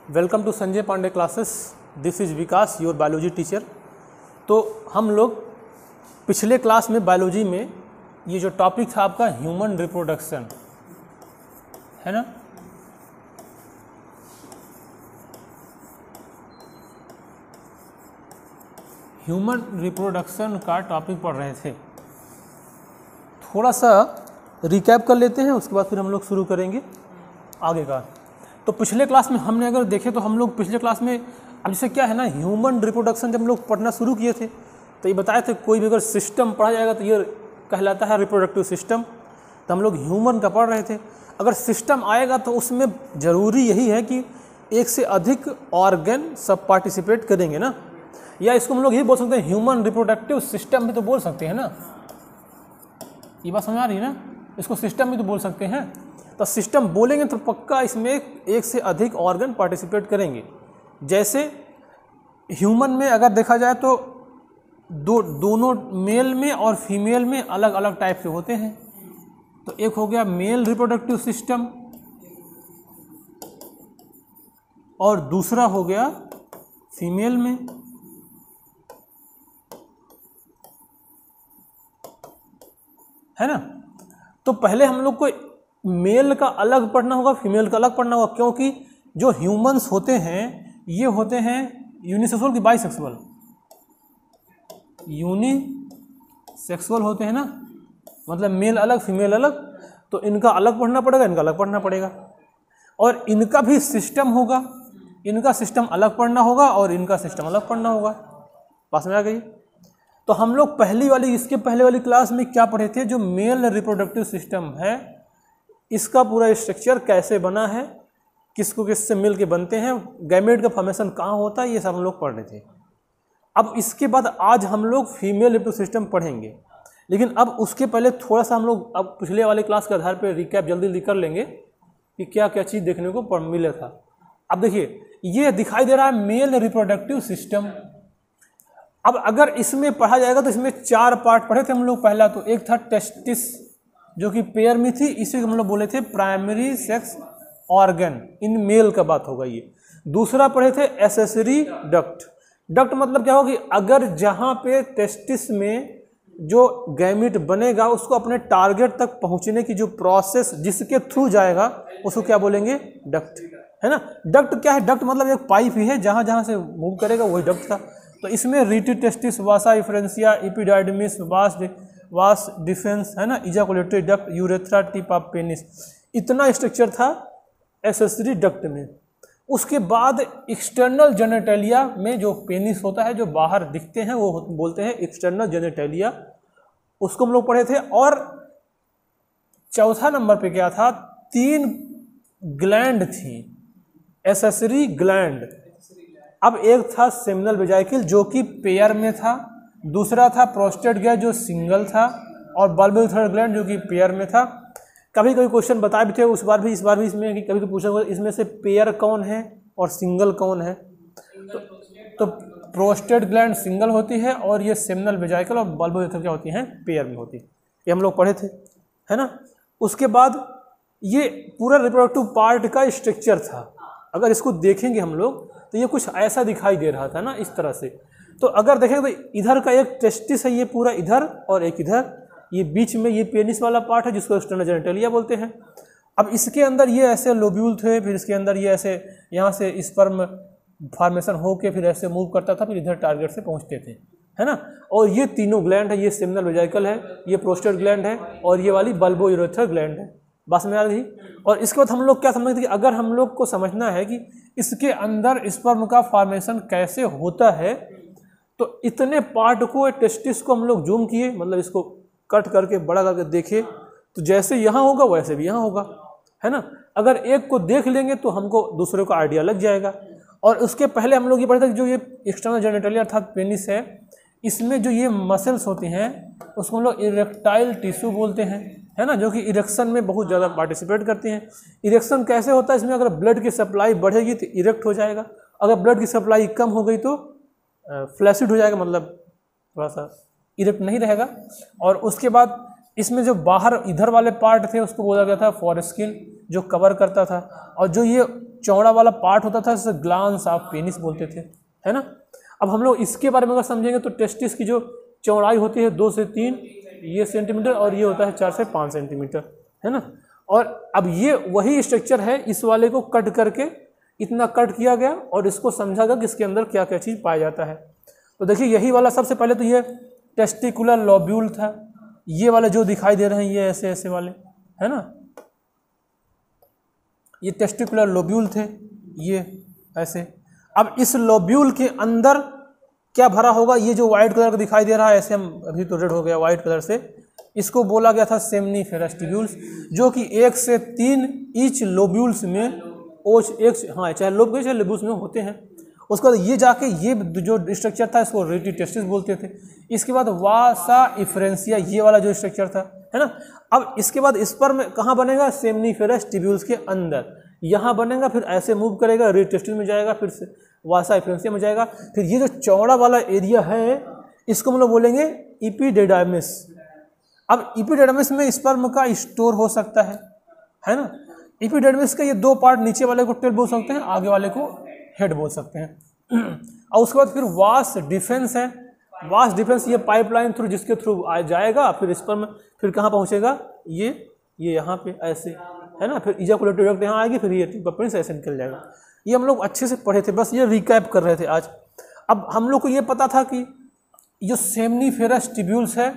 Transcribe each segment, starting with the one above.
Welcome to Sanjay Pandey classes. This is Vikas, your biology teacher. तो हम लोग पिछले क्लास में बायोलॉजी में ये जो टॉपिक था आपका ह्यूमन रिप्रोडक्शन है ना, ह्यूमन रिप्रोडक्शन का टॉपिक पढ़ रहे थे। थोड़ा सा रिकैप कर लेते हैं, उसके बाद फिर हम लोग शुरू करेंगे आगे का। तो पिछले क्लास में हमने अगर देखें तो हम लोग पिछले क्लास में अब जैसे क्या है ना, ह्यूमन रिप्रोडक्शन जब हम लोग पढ़ना शुरू किए थे तो ये बताए थे कोई भी अगर सिस्टम पढ़ा जाएगा तो ये कहलाता है रिप्रोडक्टिव सिस्टम। तो हम लोग ह्यूमन का पढ़ रहे थे। अगर सिस्टम आएगा तो उसमें ज़रूरी यही है कि एक से अधिक ऑर्गन सब पार्टिसिपेट करेंगे ना, या इसको हम लोग यही बोल सकते हैं ह्यूमन रिप्रोडक्टिव सिस्टम भी तो बोल सकते हैं ना। ये बात समझ आ रही है ना, इसको सिस्टम भी तो बोल सकते हैं। तो सिस्टम बोलेंगे तो पक्का इसमें एक से अधिक ऑर्गन पार्टिसिपेट करेंगे। जैसे ह्यूमन में अगर देखा जाए तो दोनों मेल में और फीमेल में अलग अलग टाइप के होते हैं। तो एक हो गया मेल रिप्रोडक्टिव सिस्टम और दूसरा हो गया फीमेल में। है ना। तो पहले हम लोग को मेल का अलग पढ़ना होगा, फीमेल का अलग पढ़ना होगा, क्योंकि जो ह्यूमंस होते हैं ये होते हैं यूनिसेक्सुअल की बाइसेक्सुअल, यूनिसेक्सुअल होते हैं ना, मतलब मेल अलग फीमेल अलग। तो इनका अलग पढ़ना पड़ेगा, इनका अलग पढ़ना पड़ेगा, और इनका भी सिस्टम होगा, इनका सिस्टम अलग पढ़ना होगा और इनका सिस्टम अलग पढ़ना होगा। पास में आ गई। तो हम लोग इसके पहले वाली क्लास में क्या पढ़े थे, जो मेल रिप्रोडक्टिव सिस्टम है इसका पूरा स्ट्रक्चर कैसे बना है, किसको किससे मिल के बनते हैं, गैमेट का फॉर्मेशन कहाँ होता है, ये सब हम लोग पढ़ रहे थे। अब इसके बाद आज हम लोग फीमेल रिप्रोडक्टिव सिस्टम पढ़ेंगे, लेकिन अब उसके पहले थोड़ा सा हम लोग अब पिछले वाले क्लास के आधार पर रिकैप जल्दी जल्दी कर लेंगे कि क्या क्या चीज़ देखने को मिला था। अब देखिए ये दिखाई दे रहा है मेल रिप्रोडक्टिव सिस्टम। अब अगर इसमें पढ़ा जाएगा तो इसमें 4 पार्ट पढ़े थे हम लोग। पहला तो एक था टेस्टिस जो कि पेयर में थी, इसे हम लोग बोले थे primary sex organ, in male का बात होगा ये। दूसरा पढ़े थे एसेसरी डक्ट। डक्ट मतलब क्या होगी, अगर जहाँ पे टेस्टिस में जो गैमिट बनेगा उसको अपने टारगेट तक पहुँचने की जो प्रोसेस जिसके थ्रू जाएगा उसको क्या बोलेंगे, डक्ट, है ना। डक्ट क्या है, डक्ट मतलब एक पाइप ही है, जहाँ जहाँ से मूव करेगा वही डक्ट था। तो इसमें rete testis, vasa efferentia, epididymis, vas deferens, है ना, ejaculatory duct, urethra, tip of penis, इतना स्ट्रक्चर था एसेसरी डक्ट में। उसके बाद एक्सटर्नल जेनेटेलिया में जो पेनिस होता है, जो बाहर दिखते हैं, वो बोलते हैं एक्सटर्नल जेनेटेलिया, उसको हम लोग पढ़े थे। और चौथा नंबर पे क्या था, 3 ग्लैंड थी, एसेसरी ग्लैंड। अब एक था सेमिनल वेजाइकल जो कि पेयर में था, दूसरा था प्रोस्टेट ग्लैंड जो सिंगल था, और बल्बल थर्ड ग्लैंड जो कि पेयर में था। कभी कभी क्वेश्चन बताए भी थे इस बार भी इसमें कि कभी कभी पूछा हुआ इसमें से पेयर कौन है और सिंगल कौन है। तो प्रोस्टेट ग्लैंड सिंगल होती है और ये सेमिनल वेजाइकल और बल्बल थर्ड क्या होती हैं, पेयर में होती है। ये हम लोग पढ़े थे, है ना। उसके बाद ये पूरा रिप्रोडक्टिव पार्ट का स्ट्रक्चर था। अगर इसको देखेंगे हम लोग तो ये कुछ ऐसा दिखाई दे रहा था ना, इस तरह से। तो अगर देखें तो इधर का एक टेस्टिस है, ये पूरा इधर, और एक इधर, ये बीच में ये पेनिस वाला पार्ट है जिसको एक्सटर्नल जेनेटेलिया बोलते हैं। अब इसके अंदर ये ऐसे लोब्यूल थे, फिर इसके अंदर ये ऐसे यहाँ से स्पर्म फॉर्मेशन होके फिर ऐसे मूव करता था, फिर इधर टारगेट से पहुँचते थे, है ना। और ये तीनों ग्लैंड है, ये सेमिनल वेजाइकल है, ये प्रोस्टेट ग्लैंड है, और ये वाली बल्बो यूरेथ्रल ग्लैंड है। बात में आ रही। और इसके बाद हम लोग क्या समझते हैं कि अगर हम लोग को समझना है कि इसके अंदर स्पर्म का फॉर्मेशन कैसे होता है, तो इतने पार्ट को, टेस्टिस को हम लोग जूम किए, मतलब इसको कट करके बड़ा करके देखे, तो जैसे यहाँ होगा वैसे भी यहाँ होगा, है ना। अगर एक को देख लेंगे तो हमको दूसरे को आइडिया लग जाएगा। और उसके पहले हम लोग ये पढ़े थे कि जो ये एक्सटर्नल जेनेटेलिया अर्थात पेनिस है, इसमें जो ये मसल्स होती हैं उसको हम लोग इरेक्टाइल टिश्यू बोलते हैं, है ना, जो कि इरेक्शन में बहुत ज़्यादा पार्टिसिपेट करती हैं। इरेक्शन कैसे होता है, इसमें अगर ब्लड की सप्लाई बढ़ेगी तो इरेक्ट हो जाएगा, अगर ब्लड की सप्लाई कम हो गई तो फ्लैसिड हो जाएगा, मतलब थोड़ा सा इरेक्ट नहीं रहेगा। और उसके बाद इसमें जो बाहर इधर वाले पार्ट थे उसको बोला गया था फॉरस्किन, जो कवर करता था। और जो ये चौड़ा वाला पार्ट होता था जिसे ग्लांस ऑफ पेनिस बोलते थे, है ना। अब हम लोग इसके बारे में अगर समझेंगे तो टेस्टिस की जो चौड़ाई होती है 2 से 3 ये सेंटीमीटर और ये होता है 4 से 5 सेंटीमीटर, है ना। और अब ये वही स्ट्रक्चर है, इस वाले को कट करके इतना कट किया गया और इसको समझा गया कि इसके अंदर क्या क्या चीज़ पाया जाता है। तो देखिए यही वाला सबसे पहले तो ये टेस्टिकुलर लोब्यूल था, ये वाले जो दिखाई दे रहे हैं ये ऐसे ऐसे वाले, है ना, ये टेस्टिकुलर लोब्यूल थे, ये ऐसे। अब इस लोब्यूल के अंदर क्या भरा होगा, ये जो व्हाइट कलर का दिखाई दे रहा है ऐसे, हम अभी तो रेड हो गया व्हाइट कलर से, इसको बोला गया था सेमनीफेरस ट्यूब्यूल्स, जो कि 1 से 3 ईच लोब्यूल्स में हाँ चाहे लोब के चाहे लोब्यूल्स में होते हैं। उसके बाद ये जाके ये जो स्ट्रक्चर था इसको रेटी टेस्टिस बोलते थे। इसके बाद वासा इफ्रेंसिया ये वाला जो स्ट्रक्चर था, है ना। अब इसके बाद स्पर्म कहाँ बनेगा, सेमनीफेरस ट्यूब्यूल्स के अंदर, यहाँ बनेगा, फिर ऐसे मूव करेगा, रेटी टेस्टिस में जाएगा, फिर से वासा इफ्रेंसिया में जाएगा, फिर ये जो चौड़ा वाला एरिया है इसको हम लोग बोलेंगे इपिडेडाइमिस। अब इपिडेडाइमिस में स्पर्म का स्टोर हो सकता है ना। इपिडेडमिस के ये 2 पार्ट, नीचे वाले को टेल बोल सकते हैं, आगे वाले को हेड बोल सकते हैं। और उसके बाद फिर वास डिफेंस है। वास डिफेंस ये पाइपलाइन थ्रू जिसके थ्रू जाएगा, फिर स्पर्म फिर कहाँ पहुँचेगा, ये यहाँ पे ऐसे, है ना, फिर इजाकुलेटरी डक्ट यहाँ आएगी, फिर ये प्रिंस ऐसे निकल जाएगा। ये हम लोग अच्छे से पढ़े थे, बस ये रिकैप कर रहे थे आज। अब हम लोग को ये पता था कि जो सेमनीफेरस ट्यूब्यूल्स है,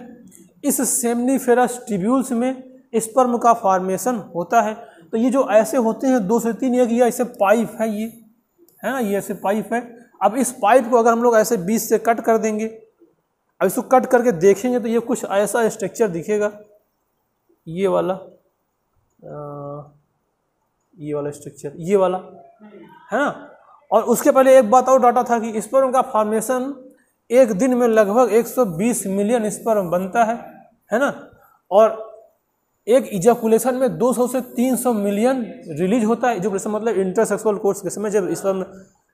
इस सेमनीफेरस ट्यूब्यूल्स में स्पर्म का फॉर्मेशन होता है। तो ये जो ऐसे होते हैं 2 से 3, एक ये ऐसे पाइप है, ये है ना, ये ऐसे पाइप है। अब इस पाइप को अगर हम लोग ऐसे बीच से कट कर देंगे, अब इसको कट करके देखेंगे तो ये कुछ ऐसा स्ट्रक्चर दिखेगा, ये वाला स्ट्रक्चर, ये वाला, है ना। और उसके पहले एक बात और डाटा था कि स्पर्म का फॉर्मेशन एक दिन में लगभग 120 मिलियन स्पर्म बनता है ना। और एक इजाकुलेशन में 200 से 300 मिलियन रिलीज होता है। इजाकुलेशन मतलब इंटरसेक्सुअल कोर्स के समय जब स्पर्म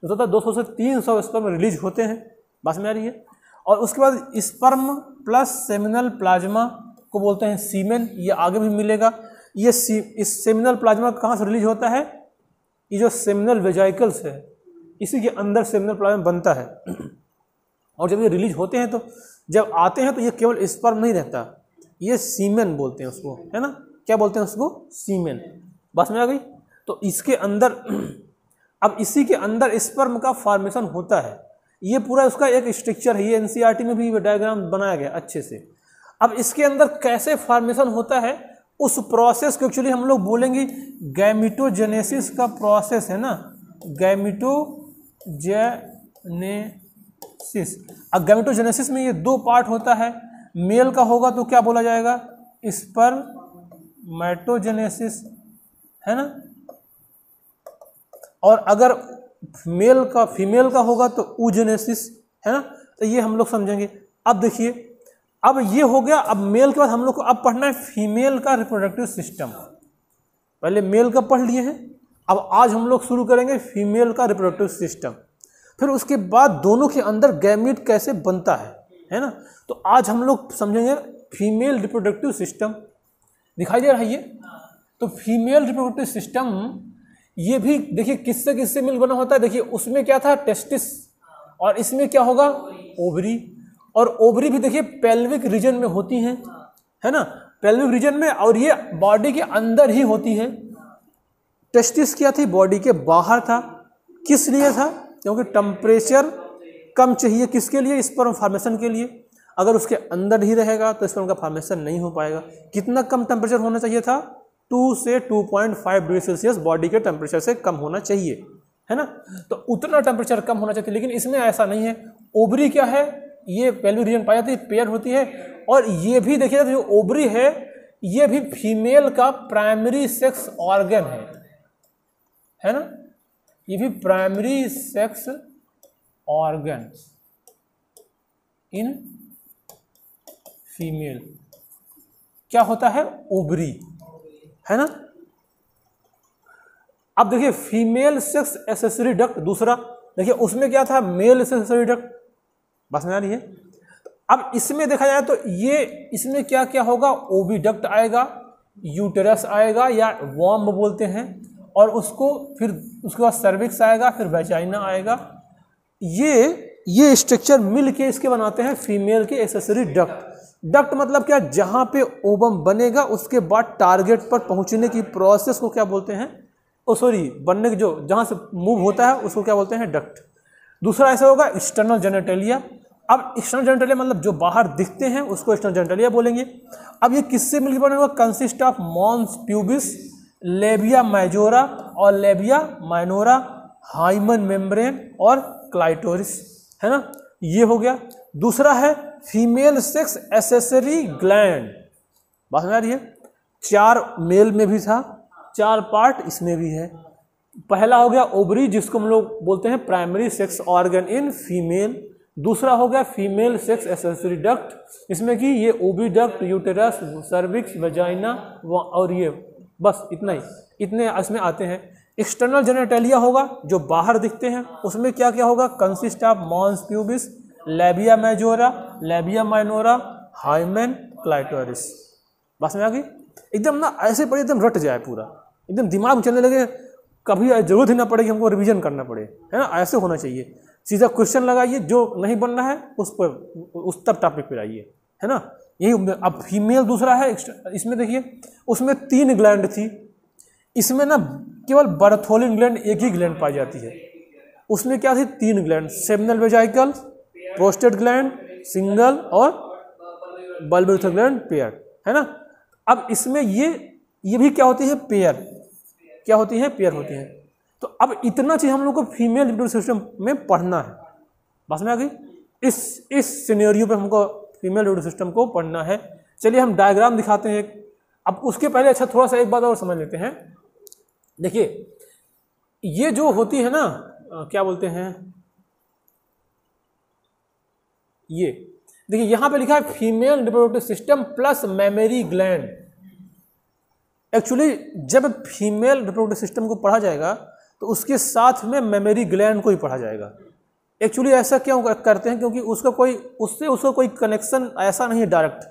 होता है 200 से 300 स्पर्म रिलीज होते हैं, बात में आ रही है। और उसके बाद स्पर्म प्लस सेमिनल प्लाज्मा को बोलते हैं सीमेन, ये आगे भी मिलेगा। ये इस सेमिनल प्लाज्मा कहाँ से रिलीज होता है, ये जो सेमिनल वेजाइकल्स है इसी के अंदर सेमिनल प्लाज्मा बनता है। और जब ये रिलीज होते हैं तो जब आते हैं तो ये केवल स्पर्म नहीं रहता, ये सीमेन बोलते हैं उसको, है ना, क्या बोलते हैं उसको, सीमेन, बस में आ गई। तो इसके अंदर अब इसी के अंदर स्पर्म का फॉर्मेशन होता है, ये पूरा उसका एक स्ट्रक्चर है, ये एनसीईआरटी में भी डायग्राम बनाया गया अच्छे से। अब इसके अंदर कैसे फॉर्मेशन होता है उस प्रोसेस को एक्चुअली हम लोग बोलेंगे गैमिटोजेनेसिस का प्रोसेस, है ना, गैमिटोजेनेसिस। अब गैमिटोजेनेसिस में ये 2 पार्ट होता है, मेल का होगा तो क्या बोला जाएगा, स्पर्मेटोजेनेसिस, है ना। और अगर फीमेल का होगा तो oogenesis, है ना। तो ये हम लोग समझेंगे। अब देखिए, अब ये हो गया। अब मेल के बाद हम लोग को अब पढ़ना है फीमेल का रिप्रोडक्टिव सिस्टम। पहले मेल का पढ़ लिए हैं, अब आज हम लोग शुरू करेंगे फीमेल का रिप्रोडक्टिव सिस्टम। फिर उसके बाद दोनों के अंदर गैमीट कैसे बनता है ना। तो आज हम लोग समझेंगे फीमेल रिप्रोडक्टिव सिस्टम। दिखाई दे रहा है ये, तो फीमेल रिप्रोडक्टिव सिस्टम ये भी देखिए किससे किससे मिल बना होता है। देखिए उसमें क्या था, टेस्टिस, और इसमें क्या होगा, ओवरी। और ओवरी भी देखिए पेल्विक रीजन में होती हैं, है ना, पेल्विक रीजन में, और ये बॉडी के अंदर ही होती है। टेस्टिस क्या थी, बॉडी के बाहर था। किस लिए था, क्योंकि टेम्परेचर कम चाहिए, किसके लिए, स्पर्म फॉर्मेशन के लिए। अगर उसके अंदर ही रहेगा तो स्पर्म का फॉर्मेशन नहीं हो पाएगा। कितना कम टेम्परेचर होना चाहिए था, 2 से 2.5 डिग्री सेल्सियस बॉडी के टेम्परेचर से कम होना चाहिए, है ना। तो उतना टेम्परेचर कम होना चाहिए, लेकिन इसमें ऐसा नहीं है। ओवरी क्या है, ये पेल्विक रीजन पाई जाती है, पेयर होती है। और ये भी देखिए जो ओवरी है ये भी फीमेल का प्राइमरी सेक्स ऑर्गन है ना, ये भी primary sex organ in female क्या होता है, ओवरी, है ना। अब देखिए फीमेल सेक्स एसेसरी डक्ट दूसरा, देखिए उसमें क्या था, मेल एसेसरी डक्ट, बस में आ रही है। तो अब इसमें देखा जाए तो ये इसमें क्या क्या होगा, ओविडक्ट आएगा, यूटेरस आएगा या वॉम्ब बोलते हैं, और उसको फिर उसके बाद सर्विक्स आएगा, फिर वेजाइना आएगा। ये स्ट्रक्चर मिल के इसके बनाते हैं फीमेल के एक्सेसरी डक्ट। डक्ट मतलब क्या, जहाँ पे ओवम बनेगा उसके बाद टारगेट पर पहुँचने की प्रोसेस को क्या बोलते हैं, बनने के जो जहाँ से मूव होता है उसको क्या बोलते हैं, डक्ट। दूसरा ऐसा होगा एक्सटर्नल जेनेटेलिया। अब एक्सटर्नल जेनेटेलिया मतलब जो बाहर दिखते हैं उसको एक्सटर्नल जेनेटेलिया बोलेंगे। अब ये किससे मिलकर बना हुआ, consist of mons pubis, labia majora और लेबिया माइनोरा, हाइमन मेम्ब्रेन और क्लाइटोरिस, है ना, ये हो गया। दूसरा है फीमेल सेक्स एसेसरी ग्लैंड। बात समझ आ रही है, 4 मेल में भी था, 4 पार्ट इसमें भी है। पहला हो गया ओवरी, जिसको हम लोग बोलते हैं primary sex organ in female. दूसरा हो गया फीमेल सेक्स एसेसरी डक्ट, इसमें कि ये ओविडक्ट, यूटेरस, सर्विक्स, वेजाइना और ये बस इतना ही, इतने इसमें आते हैं। एक्सटर्नल जेनेटेलिया होगा जो बाहर दिखते हैं, उसमें क्या क्या होगा, consist of mons pubis, labia majora, labia minora, hymen, clitoris. बस में आ गई। एकदम ना ऐसे पढ़े एकदम रट जाए पूरा, एकदम दिमाग में चलने लगे, कभी जरूरत ही ना पड़े कि हमको रिवीजन करना पड़े, है ना, ऐसे होना चाहिए। सीधा क्वेश्चन लगाइए, जो नहीं बन रहा है उस पर उस तब टॉपिक पर आइए, है ना, यही। अब फीमेल दूसरा है, इसमें देखिए उसमें 3 ग्लैंड थी, इसमें ना केवल बर्थोलिन ग्लैंड एक ही ग्लैंड पाई जाती है। उसमें क्या थी, 3 gland, seminal वेजाइकल, prostate gland single और बल्ब ग्लैंड पेयर, है ना। अब इसमें ये भी क्या होती है, पेयर, क्या होती है, पेयर होती है। तो अब इतना चीज हम लोग को फीमेल रिप्रोडक्टिव सिस्टम में पढ़ना है। बस में आ गई। इस सिनेरियो पे हमको फीमेल रिप्रोडक्टिव सिस्टम को पढ़ना है। चलिए हम डायग्राम दिखाते हैं। अब उसके पहले अच्छा थोड़ा सा एक बात और समझ लेते हैं। देखिए ये जो होती है ना, क्या बोलते हैं, ये देखिए यहाँ पे लिखा है female reproductive system plus memory gland. Actually जब फीमेल रिप्रोडक्टिव सिस्टम को पढ़ा जाएगा तो उसके साथ में मेमोरी ग्लैंड को ही पढ़ा जाएगा। एक्चुअली ऐसा क्यों करते हैं, क्योंकि उसका कोई कनेक्शन ऐसा नहीं है डायरेक्ट,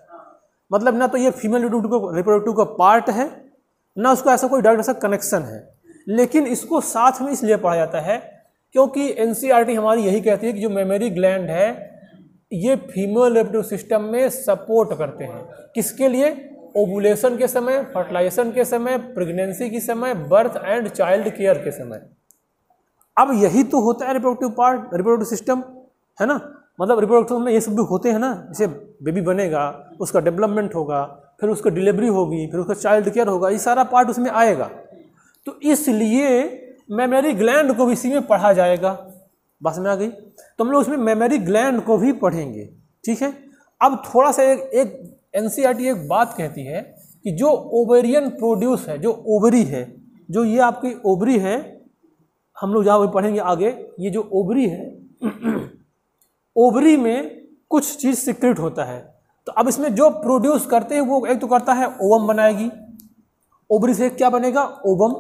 मतलब ना तो ये फीमेल रिप्रोडक्टिव का पार्ट है, ना उसका ऐसा कोई डायरेक्ट ऐसा कनेक्शन है, लेकिन इसको साथ में इसलिए पढ़ा जाता है क्योंकि एनसीईआरटी हमारी यही कहती है कि जो मेमोरी ग्लैंड है ये फीमेल रिप्रोडक्टिव सिस्टम में सपोर्ट करते हैं। किसके लिए, ओवुलेशन के समय, फर्टिलाइजेशन के समय, प्रेगनेंसी के समय, बर्थ एंड चाइल्ड केयर के समय। अब यही तो होता है रिप्रोडक्टिव पार्ट, रिप्रोडक्टिव सिस्टम, है ना, मतलब रिप्रोडक्टिव में ये सब भी होते हैं ना, जैसे बेबी बनेगा, उसका डेवलपमेंट होगा, फिर उसका डिलीवरी होगी, फिर उसका चाइल्ड केयर होगा, ये सारा पार्ट उसमें आएगा। तो इसलिए मेमोरी ग्लैंड को भी इसी में पढ़ा जाएगा। बस में आ गई। तो हम लोग उसमें मेमोरी ग्लैंड को भी पढ़ेंगे, ठीक है। अब थोड़ा सा एक एनसीईआरटी एक बात कहती है कि जो ओवेरियन प्रोड्यूस है, जो ओवरी है, जो ये आपकी ओवरी है, हम लोग जहाँ वही पढ़ेंगे आगे, ये जो ओवरी है ओवरी में कुछ चीज़ सीक्रेट होता है। तो अब इसमें जो प्रोड्यूस करते हैं वो एक तो करता है ओवम बनाएगी, ओवरी से क्या बनेगा, ओवम,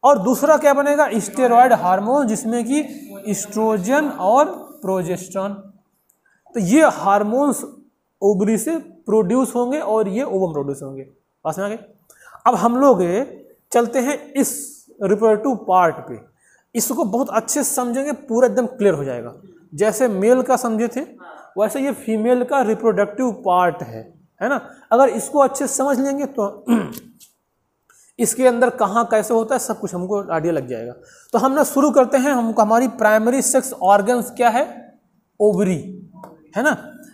और दूसरा क्या बनेगा, स्टेरॉयड हार्मोन, जिसमें कि एस्ट्रोजन और प्रोजेस्टेरॉन। तो ये हार्मोन्स ओवरी से प्रोड्यूस होंगे और ये ओवम प्रोड्यूस होंगे। पास में आ गए। अब हम लोग चलते हैं इस रिप्रोडक्टिव पार्ट पे, इसको बहुत अच्छे से समझेंगे, पूरा एकदम क्लियर हो जाएगा। जैसे मेल का समझे थे वैसे ये फीमेल का रिप्रोडक्टिव पार्ट है ना। अगर इसको अच्छे से समझ लेंगे तो इसके अंदर कहाँ कैसे होता है सब कुछ हमको आइडिया लग जाएगा। तो हम ना शुरू करते हैं। हमको हमारी प्राइमरी सेक्स ऑर्गन्स क्या है, ओवरी, है ना।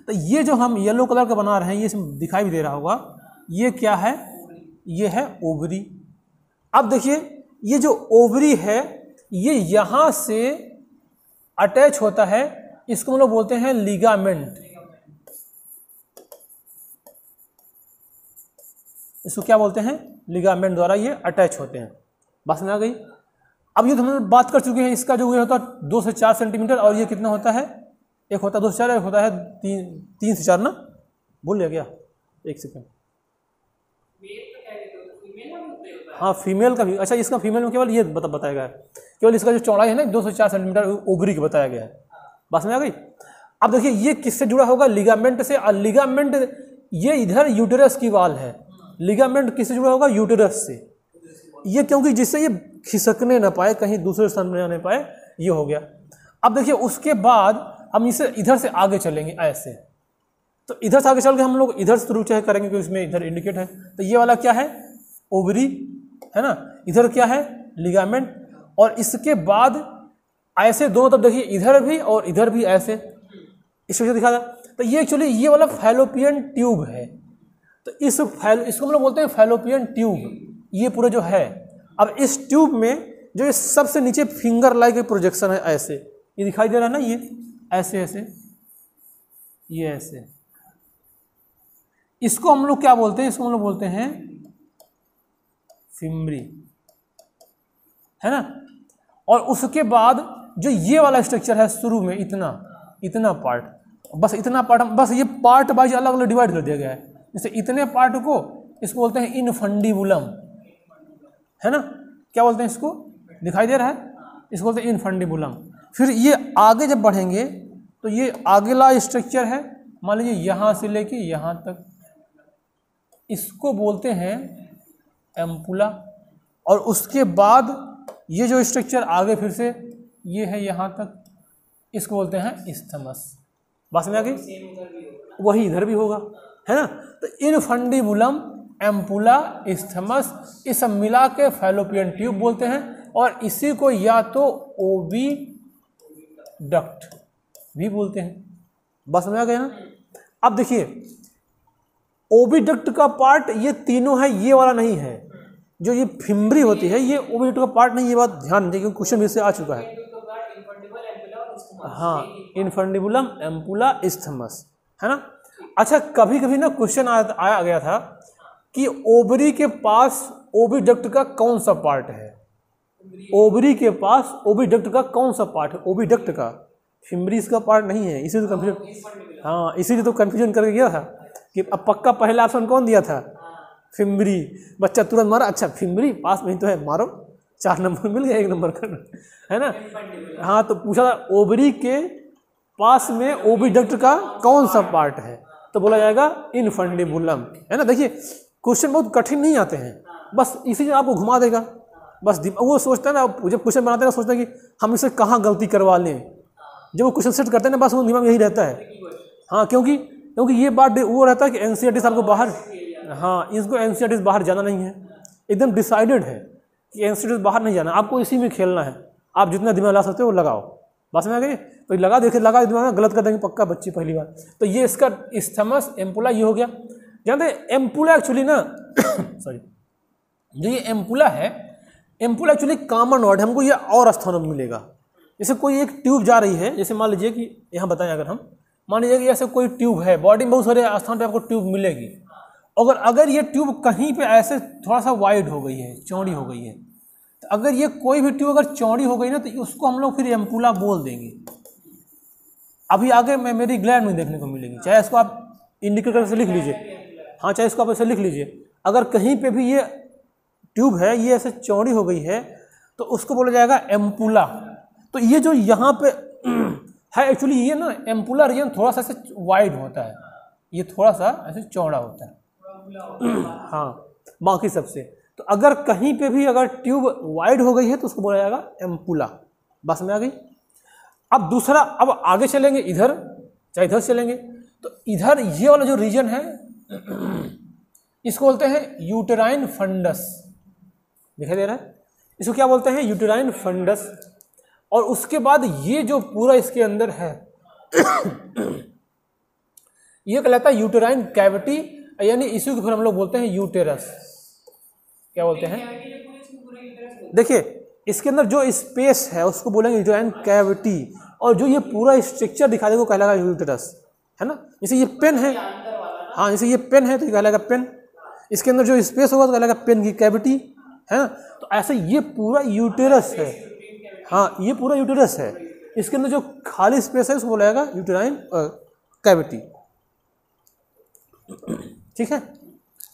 तो ये जो हम येलो कलर का बना रहे हैं, ये इसमें दिखाई भी दे रहा होगा, ये क्या है, ये है ओवरी। अब देखिए ये जो ओवरी है ये यहाँ से अटैच होता है, इसको हम लोग बोलते हैं लिगामेंट। इसको क्या बोलते हैं, लिगामेंट द्वारा ये अटैच होते हैं। बस में आ गई। अब ये तो हम लोग बात कर चुके हैं, इसका जो ये होता है 2 से 4 सेंटीमीटर, और ये कितना होता है, एक होता है 2 से 4, एक होता है 3 से 4 ना, भूल गया क्या, एक सेकंड। हाँ फीमेल का भी, अच्छा इसका फीमेल में केवल ये बताया गया है, केवल इसका जो चौड़ाई है ना 2 से 4 सेंटीमीटर ओवरी की बताया गया है। बस में आ गई। अब देखिए ये किससे जुड़ा होगा, लिगामेंट से। और लिगामेंट ये इधर यूटेरस की वाल है, लिगामेंट किससे जुड़ा होगा, यूटेरस से। ये क्योंकि जिससे ये खिसकने ना पाए, कहीं दूसरे स्थान में जाने पाए, ये हो गया। अब देखिए उसके बाद हम इसे इधर से आगे चलेंगे ऐसे, तो इधर से आगे चल के हम लोग इधर से शुरू चाहे करेंगे क्योंकि इसमें इधर इंडिकेट है। तो ये वाला क्या है, ओवरी है ना, इधर क्या है, लिगामेंट, और इसके बाद ऐसे दोनों तरफ देखिए, इधर भी और इधर भी ऐसे स्ट्रक्चर दिखा था। तो ये एक्चुअली ये वाला फैलोपियन ट्यूब है। तो इसको हम लोग बोलते हैं फैलोपियन ट्यूब, ये पूरा जो है। अब इस ट्यूब में जो ये सबसे नीचे फिंगर लाइक प्रोजेक्शन है, ऐसे ये दिखाई दे रहा है ना, ये ऐसे ऐसे, ये ऐसे, इसको हम लोग क्या बोलते हैं, इसको हम लोग बोलते हैं फिम्बरी, है ना। और उसके बाद जो ये वाला स्ट्रक्चर है शुरू में, इतना पार्ट, बस इतना पार्ट, बस ये पार्ट वाइज अलग अलग डिवाइड कर दिया गया है। जैसे इतने पार्ट को इसको बोलते हैं इनफंडिबुलम, है ना, क्या बोलते हैं इसको, दिखाई दे रहा है, इसको बोलते हैं इनफंडिबुलम। फिर ये आगे जब बढ़ेंगे तो ये अगला स्ट्रक्चर है, मान लीजिए यहाँ से लेके यहाँ तक, इसको बोलते हैं एम्पुला। और उसके बाद ये जो स्ट्रक्चर आगे फिर से ये है यहाँ तक, इसको बोलते हैं इस्थमस। बस में आ गई, वही इधर भी होगा, है ना। तो इनफंडिबुलम, एम्पुला, इस्थमस, इस सब मिला के फैलोपियन ट्यूब बोलते हैं। और इसी को या तो ओविडक्ट भी बोलते हैं। बस में आ गया ना। अब देखिए ओविडक्ट का पार्ट ये तीनों है, ये वाला नहीं है, जो ये फिम्बरी होती है ये ओविडक्ट का पार्ट नहीं, ये बात ध्यान दें क्योंकि क्वेश्चन भी से आ चुका है। हाँ, इनफंडिबुलम, एम्पुला, इस्थमस, है ना। अच्छा, कभी कभी ना क्वेश्चन आया गया था कि ओवरी के पास ओविडक्ट का कौन सा पार्ट है, ओवरी के पास ओविडक्ट का कौन सा पार्ट है, ओविडक्ट का, फिम्बरी इसका पार्ट नहीं है, इसी तो कंफ्यूजन, हाँ इसीलिए तो कंफ्यूजन करके गया था कि अब पक्का पहला ऑप्शन कौन दिया था, फिम्बरी। बच्चा तुरंत मारा, अच्छा फिम्बरी पास में ही तो है, मारो 4 नंबर मिल गया, 1 नंबर का, है ना। हाँ, तो पूछा था ओवरी के पास में ओविडक्ट का कौन सा पार्ट है, तो बोला जाएगा इनफंडिबुलम, है ना। देखिए क्वेश्चन बहुत कठिन नहीं आते हैं, बस इसी आपको घुमा देगा। बस वो सोचता है ना, जब क्वेश्चन बनाते हैं सोचता है कि हम इसे कहाँ गलती करवा लें, जब वो क्वेश्चन सेट करते हैं ना बस वो दिमाग में यही रहता है। हाँ, क्योंकि ये बात वो रहता है कि एनसीईआरटी आपको बाहर, हाँ इसको एनसीईआरटी बाहर जाना नहीं है, एकदम डिसाइडेड है कि एनसीईआरटी बाहर नहीं जाना, आपको इसी में खेलना है। आप जितना दिमाग ला सकते हो वो लगाओ, बस में आ गई। तो लगा देखे, लगा दिमाग गलत कर देंगे पक्का बच्ची पहली बार। तो ये इसका इस्थमस, एम्पुला ये हो गया। जानते एम्पुला एक्चुअली ना सॉरी, जो ये एम्पुला है, एम्पुला एक्चुअली कॉमन वर्ड है, हमको ये और स्थानों में मिलेगा। जैसे कोई एक ट्यूब जा रही है, जैसे मान लीजिए कि यहाँ बताएं, अगर हम मान लीजिए कि ऐसे कोई ट्यूब है, बॉडी में बहुत सारे स्थान पे आपको ट्यूब मिलेगी। अगर ये ट्यूब कहीं पे ऐसे थोड़ा सा वाइड हो गई है, चौड़ी हो गई है, तो अगर ये कोई भी ट्यूब अगर चौड़ी हो गई ना तो उसको हम लोग फिर एम्पुला बोल देंगे। अभी आगे मैं मेरी ग्लैंड में देखने को मिलेगी, चाहे इसको आप इंडिकेटर से लिख लीजिए, हाँ चाहे इसको आप ऐसे लिख लीजिए। अगर कहीं पे भी ये ट्यूब है ये ऐसे चौड़ी हो गई है तो उसको बोला जाएगा एम्पुला। तो ये जो यहाँ पे है एक्चुअली ये ना एम्पुला रीजन थोड़ा सा ऐसे वाइड होता है, ये थोड़ा सा ऐसे चौड़ा होता है हाँ बाकी सबसे। तो अगर कहीं पे भी अगर ट्यूब वाइड हो गई है तो उसको बोला जाएगा एम्पुला। बस में आ गई। अब दूसरा, अब आगे चलेंगे इधर, चाहे इधर चलेंगे तो इधर ये वाला जो रीजन है इसको बोलते हैं यूटेराइन फंडस, दिखाई दे रहा है, इसको क्या बोलते हैं यूटेराइन फंडस। और उसके बाद ये जो पूरा इसके अंदर है ये कहलाता है यूटेराइन कैविटी, यानी इसी को फिर हम लोग बोलते हैं यूटेरस। क्या बोलते हैं, देखिए इसके अंदर जो स्पेस है उसको बोलेंगे यूटेराइन कैविटी, और जो ये पूरा स्ट्रक्चर दिखा देगा वो कहलाएगा यूटेरस, है ना। जैसे ये पेन है, हाँ जैसे ये पेन है तो ये कहलाएगा पेन, इसके अंदर जो स्पेस होगा तो कहलाएगा पेन की कैविटी, है ना। तो ऐसे ये पूरा यूटेरस है, हाँ ये पूरा यूटेरस है, इसके अंदर जो खाली स्पेस है उसको बोला जाएगा यूटेराइन कैविटी, ठीक है।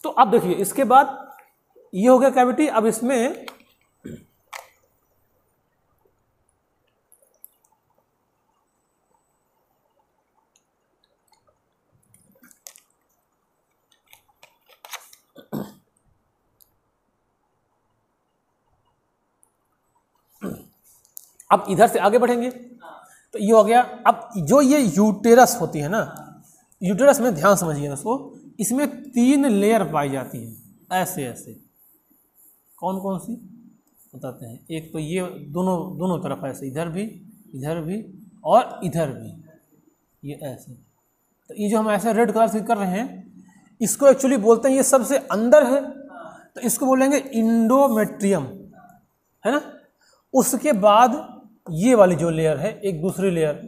तो अब देखिए इसके बाद ये हो गया कैविटी। अब इसमें अब इधर से आगे बढ़ेंगे तो ये हो गया। अब जो ये यूटेरस होती है ना, यूटेरस में ध्यान समझिए दोस्तों, इसमें 3 लेयर पाई जाती है ऐसे ऐसे। कौन कौन सी बताते हैं। एक तो ये दोनों तरफ ऐसे, इधर भी और इधर भी, ये ऐसे। तो ये जो हम ऐसे रेड कलर से कर रहे हैं, इसको एक्चुअली बोलते हैं, ये सबसे अंदर है तो इसको बोलेंगे इंडोमेट्रियम, है ना। उसके बाद ये वाली जो लेयर है, एक दूसरी लेयर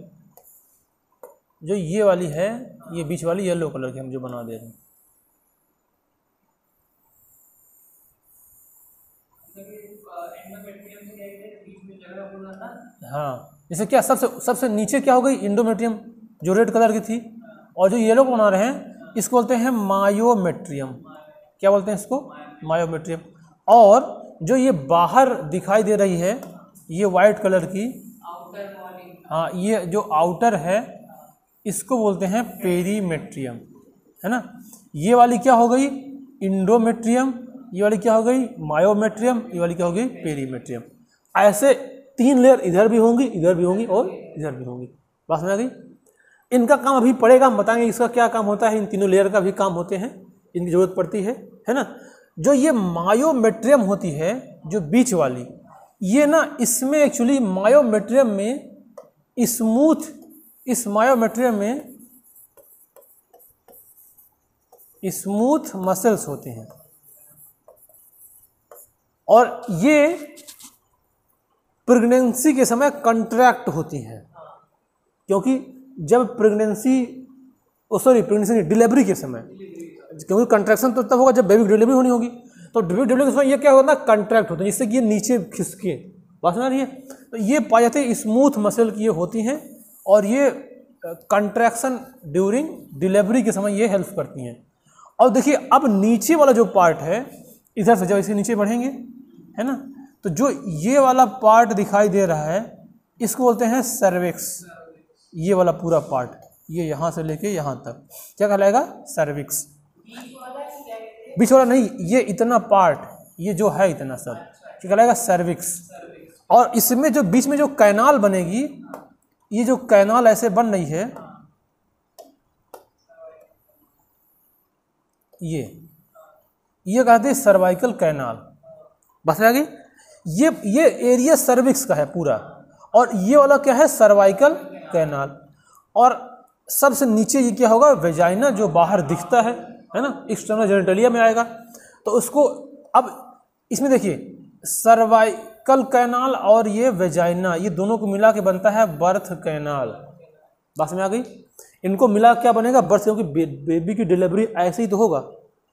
जो ये वाली है, ये बीच वाली येलो कलर की हम जो बना दे रहे हैं, हाँ। जैसे क्या सबसे नीचे क्या हो गई, इंडोमेट्रियम जो रेड कलर की थी, और जो येलो को बना रहे हैं इसको बोलते हैं मायोमेट्रियम। क्या बोलते हैं इसको, मायोमेट्रियम। और जो ये बाहर दिखाई दे रही है ये वाइट कलर की, हाँ, ये जो आउटर है इसको बोलते हैं पेरीमेट्रियम, है ना। ये वाली क्या हो गई, इंडोमेट्रियम। ये वाली क्या हो गई, मायोमेट्रियम। ये वाली क्या हो गई, पेरीमेट्रियम। ऐसे 3 लेयर इधर भी होंगी, इधर भी होंगी और इधर भी होंगी। बात समझ आ गई। इनका काम अभी पड़ेगा, हम बताएंगे इसका क्या काम होता है। इन तीनों लेयर का भी काम होते हैं, इनकी जरूरत पड़ती है ना। जो ये मायोमेट्रियम होती है, जो बीच वाली, ये ना, इसमें एक्चुअली मायोमेट्रियम में इस मायोमेट्रियम में स्मूथ मसल्स होते हैं, और ये प्रेगनेंसी के समय कंट्रैक्ट होती हैं। क्योंकि जब प्रेगनेंसी डिलीवरी के समय, क्योंकि कंट्रैक्शन तो तब होगा जब बेबी डिलीवरी होनी होगी, तो बेबी डिलीवरी के समय ये क्या होता है, कंट्रैक्ट होता है, जिससे कि ये नीचे खिसके। बात समझ रही है। तो ये पाए जाते हैं स्मूथ मसल की ये होती हैं, और ये कंट्रैक्शन ड्यूरिंग डिलीवरी के समय ये हेल्प करती हैं। और देखिए अब नीचे वाला जो पार्ट है, इधर से जब इसे नीचे बढ़ेंगे, है ना, तो जो ये वाला पार्ट दिखाई दे रहा है इसको बोलते हैं सर्विक्स। ये वाला पूरा पार्ट, ये यहाँ से लेके यहाँ तक क्या कहलाएगा, सर्विक्स। बीच वाला नहीं, ये इतना पार्ट, ये जो है इतना सब क्या कहलाएगा, सर्विक्स। और इसमें जो बीच में जो कैनाल बनेगी, ये जो कैनाल ऐसे बन रही है, ये कहते हैं सर्वाइकल कैनाल। बस आ गई। ये एरिया सर्विक्स का है पूरा, और ये वाला क्या है, सर्वाइकल कैनाल। और सबसे नीचे ये क्या होगा, वेजाइना, जो बाहर दिखता है ना, एक्सटर्नल जेनिटलिया में आएगा। तो उसको अब इसमें देखिए, सर्वाइकल कैनाल और ये वेजाइना, ये दोनों को मिला के बनता है बर्थ कैनाल। बात में आ गई। इनको मिला क्या बनेगा, बर्थ, क्योंकि बेबी की डिलीवरी ऐसे ही तो होगा,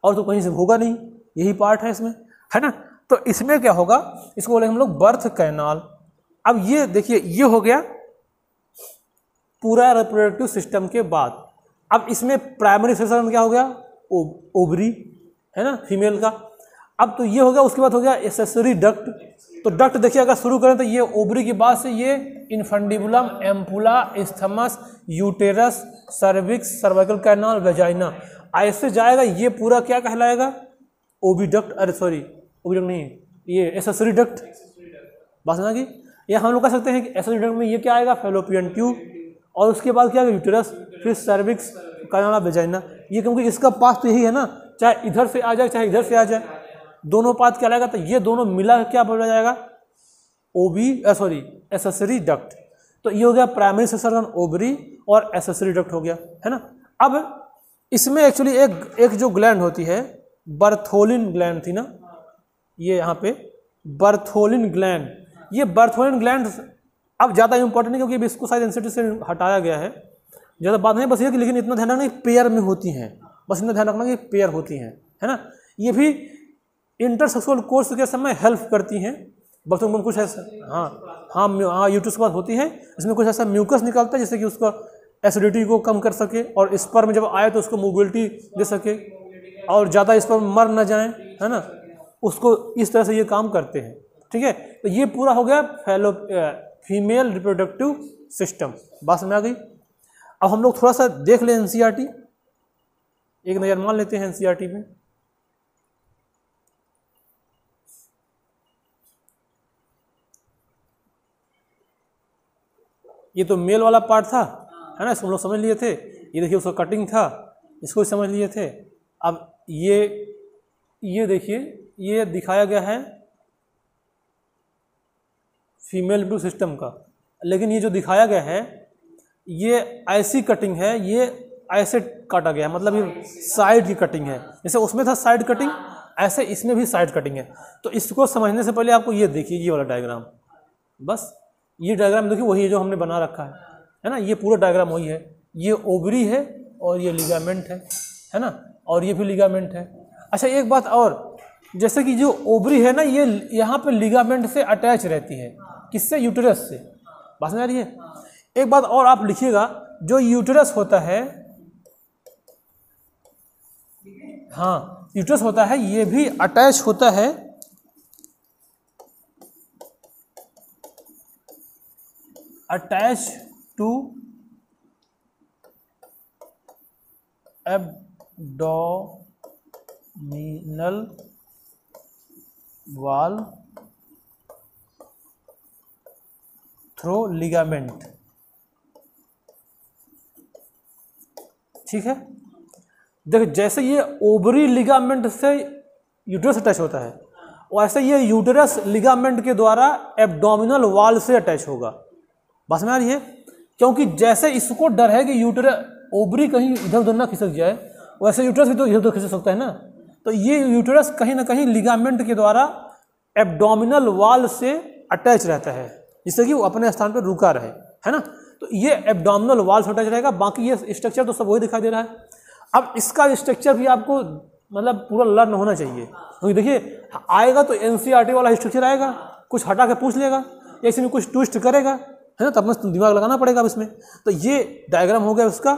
और तो कहीं से होगा नहीं, यही पार्ट है इसमें, है ना। तो इसमें क्या होगा, इसको बोलेंगे हम लोग बर्थ कैनाल। अब ये देखिए, ये हो गया पूरा रिप्रोडक्टिव सिस्टम के बाद। अब इसमें प्राइमरी सेक्शन क्या हो गया, ओवरी, है ना, फीमेल का। अब तो ये हो गया, उसके बाद हो गया एसेसरी डक्ट। तो डक्ट देखिए, अगर शुरू करें तो ये ओवरी के बाद से ये infundibulum, ampulla, isthmus, uterus, cervix, cervical canal, vagina, ऐसे जाएगा। ये पूरा क्या कहलाएगा, ओविडक्ट। अरे सॉरी, ओविडक्ट नहीं, ये एसेसरी डक्ट। बात समझ गई। या हम लोग कह सकते हैं कि एसेसरी डक्ट में ये क्या आएगा, फैलोपियन ट्यूब, और उसके बाद क्या आएगा, यूटेरस, फिर सर्विक्स, कैनाल, वेजाइना। ये क्योंकि इसका पाथ तो यही है ना, चाहे इधर से आ जाए चाहे इधर से आ जाए, दोनों पाथ क्या लगेगा, तो ये दोनों मिला क्या बोला जाएगा, एसेसरी डक्ट। तो ये हो गया प्राइमरी सेक्शन, ओवरी और एसेसरी डक्ट हो गया, है ना। अब इसमें एक्चुअली एक जो ग्लैंड होती है, बर्थोलिन ग्लैंड थी ना, ये यहाँ पे बर्थोलिन ग्लैंड। ये बर्थोलिन ग्लैंड अब ज़्यादा इंपॉर्टेंट नहीं, क्योंकि इसको शायद एनसीटी से हटाया गया है, ज़्यादा बात नहीं, बस ये कि लेकिन इतना ध्यान रखना कि पेयर में होती हैं, बस इतना ध्यान रखना कि पेयर होती हैं, है ना। ये भी इंटरसेक्सुअल कोर्स के समय हेल्प करती हैं। बच्चों में कुछ ऐसा, हाँ, यूट्रस के बाद होती है, इसमें कुछ ऐसा म्यूकस निकलता है जिससे कि उसका एसिडिटी को कम कर सके, और स्पर्म जब आए तो उसको मोबिलिटी दे सके, और ज़्यादा स्पर्म मर न जाए, है ना, उसको इस तरह से ये काम करते हैं। ठीक है, तो ये पूरा हो गया फीमेल रिप्रोडक्टिव सिस्टम। बात समझ आ गई। अब हम लोग थोड़ा सा देख लें एनसीईआरटी, एक नज़र मान लेते हैं एनसीईआरटी में। ये तो मेल वाला पार्ट था, है ना, इसको हम लोग समझ लिए थे। ये देखिए उसका कटिंग था, इसको भी समझ लिए थे। अब ये देखिए ये दिखाया गया है फीमेल रिप्रोडक्टिव सिस्टम का, लेकिन ये जो दिखाया गया है ये ऐसी कटिंग है, ये ऐसे काटा गया है, मतलब ये साइड की कटिंग है। जैसे उसमें था साइड कटिंग, ऐसे इसमें भी साइड कटिंग है। तो इसको समझने से पहले आपको ये देखिए ये वाला डायग्राम, बस ये डायग्राम देखिए वही है जो हमने बना रखा है ना, ये पूरा डायग्राम वही है। ये ओवरी है और ये लिगामेंट है ना, और ये भी लिगामेंट है। अच्छा एक बात और, जैसे कि जो ओवरी है ना ये यहाँ पे लिगामेंट से अटैच रहती है, किससे? यूटेरस से। बात समझ आ रही है? एक बात और आप लिखिएगा, जो यूटेरस होता है, हाँ यूटेरस होता है, ये भी अटैच होता है attach to abdominal wall through ligament. ठीक है, देखो जैसे ये ओवरी लिगामेंट से यूटेरस अटैच होता है, वैसे ये यूटेरस लिगामेंट के द्वारा एब्डोमिनल वॉल से अटैच होगा। बस में आ रही है? क्योंकि जैसे इसको डर है कि यूटेरस ओवरी कहीं इधर उधर ना खिसक जाए, वैसे यूटेरस भी तो इधर उधर खिसक सकता है ना। तो ये यूटेरस कहीं ना कहीं लिगामेंट के द्वारा एब्डोमिनल वॉल से अटैच रहता है, जिससे कि वो अपने स्थान पर रुका रहे, है ना। तो ये एब्डोमिनल वॉल से अटैच रहेगा, बाकी ये स्ट्रक्चर तो सब वही दिखाई दे रहा है। अब इसका स्ट्रक्चर भी आपको मतलब पूरा लर्न होना चाहिए, क्योंकि देखिए आएगा तो एनसीईआरटी वाला स्ट्रक्चर आएगा, कुछ हटा के पूछ लेगा या इसमें कुछ ट्विस्ट करेगा, है ना, तब में दिमाग लगाना पड़ेगा अब इसमें। तो ये डायग्राम हो गया उसका,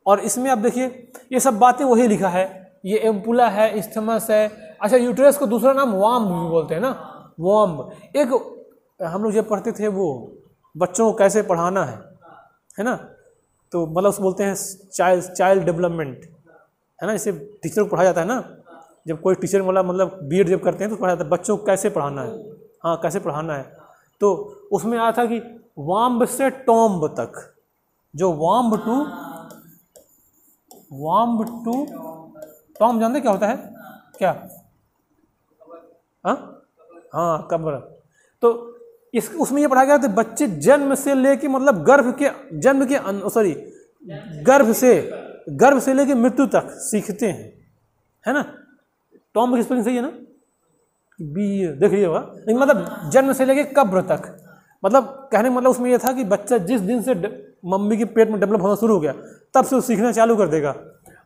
और इसमें आप देखिए ये सब बातें वही लिखा है, ये एम्पुला है, इस्थमस है। अच्छा यूटेरस को दूसरा नाम वाम्ब भी बोलते हैं ना, वाम्ब। एक हम लोग जब पढ़ते थे वो बच्चों को कैसे पढ़ाना है ना, तो मतलब उसको बोलते हैं चाइल्ड डेवलपमेंट, है ना, इसे टीचर को पढ़ाया जाता है ना। जब कोई टीचर मतलब बीएड जब करते हैं तो पढ़ाया जाता है बच्चों को कैसे पढ़ाना है, हाँ कैसे पढ़ाना है। तो उसमें आया था कि वाम्ब से टॉम्ब तक, जो वाम्ब टू टॉम्ब जानते क्या होता है? क्या? हाँ कब्र। तो इस उसमें ये पढ़ाया गया था बच्चे जन्म से लेके मतलब गर्भ से लेके मृत्यु तक सीखते हैं, है ना। टॉम्ब की स्पेलिंग सही है ना, बी देख लीजिए होगा, लेकिन मतलब जन्म से लेके कब्र तक, मतलब कहने मतलब उसमें यह था कि बच्चा जिस दिन से मम्मी के पेट में डेवलप होना शुरू हो गया तब से वो सीखना चालू कर देगा,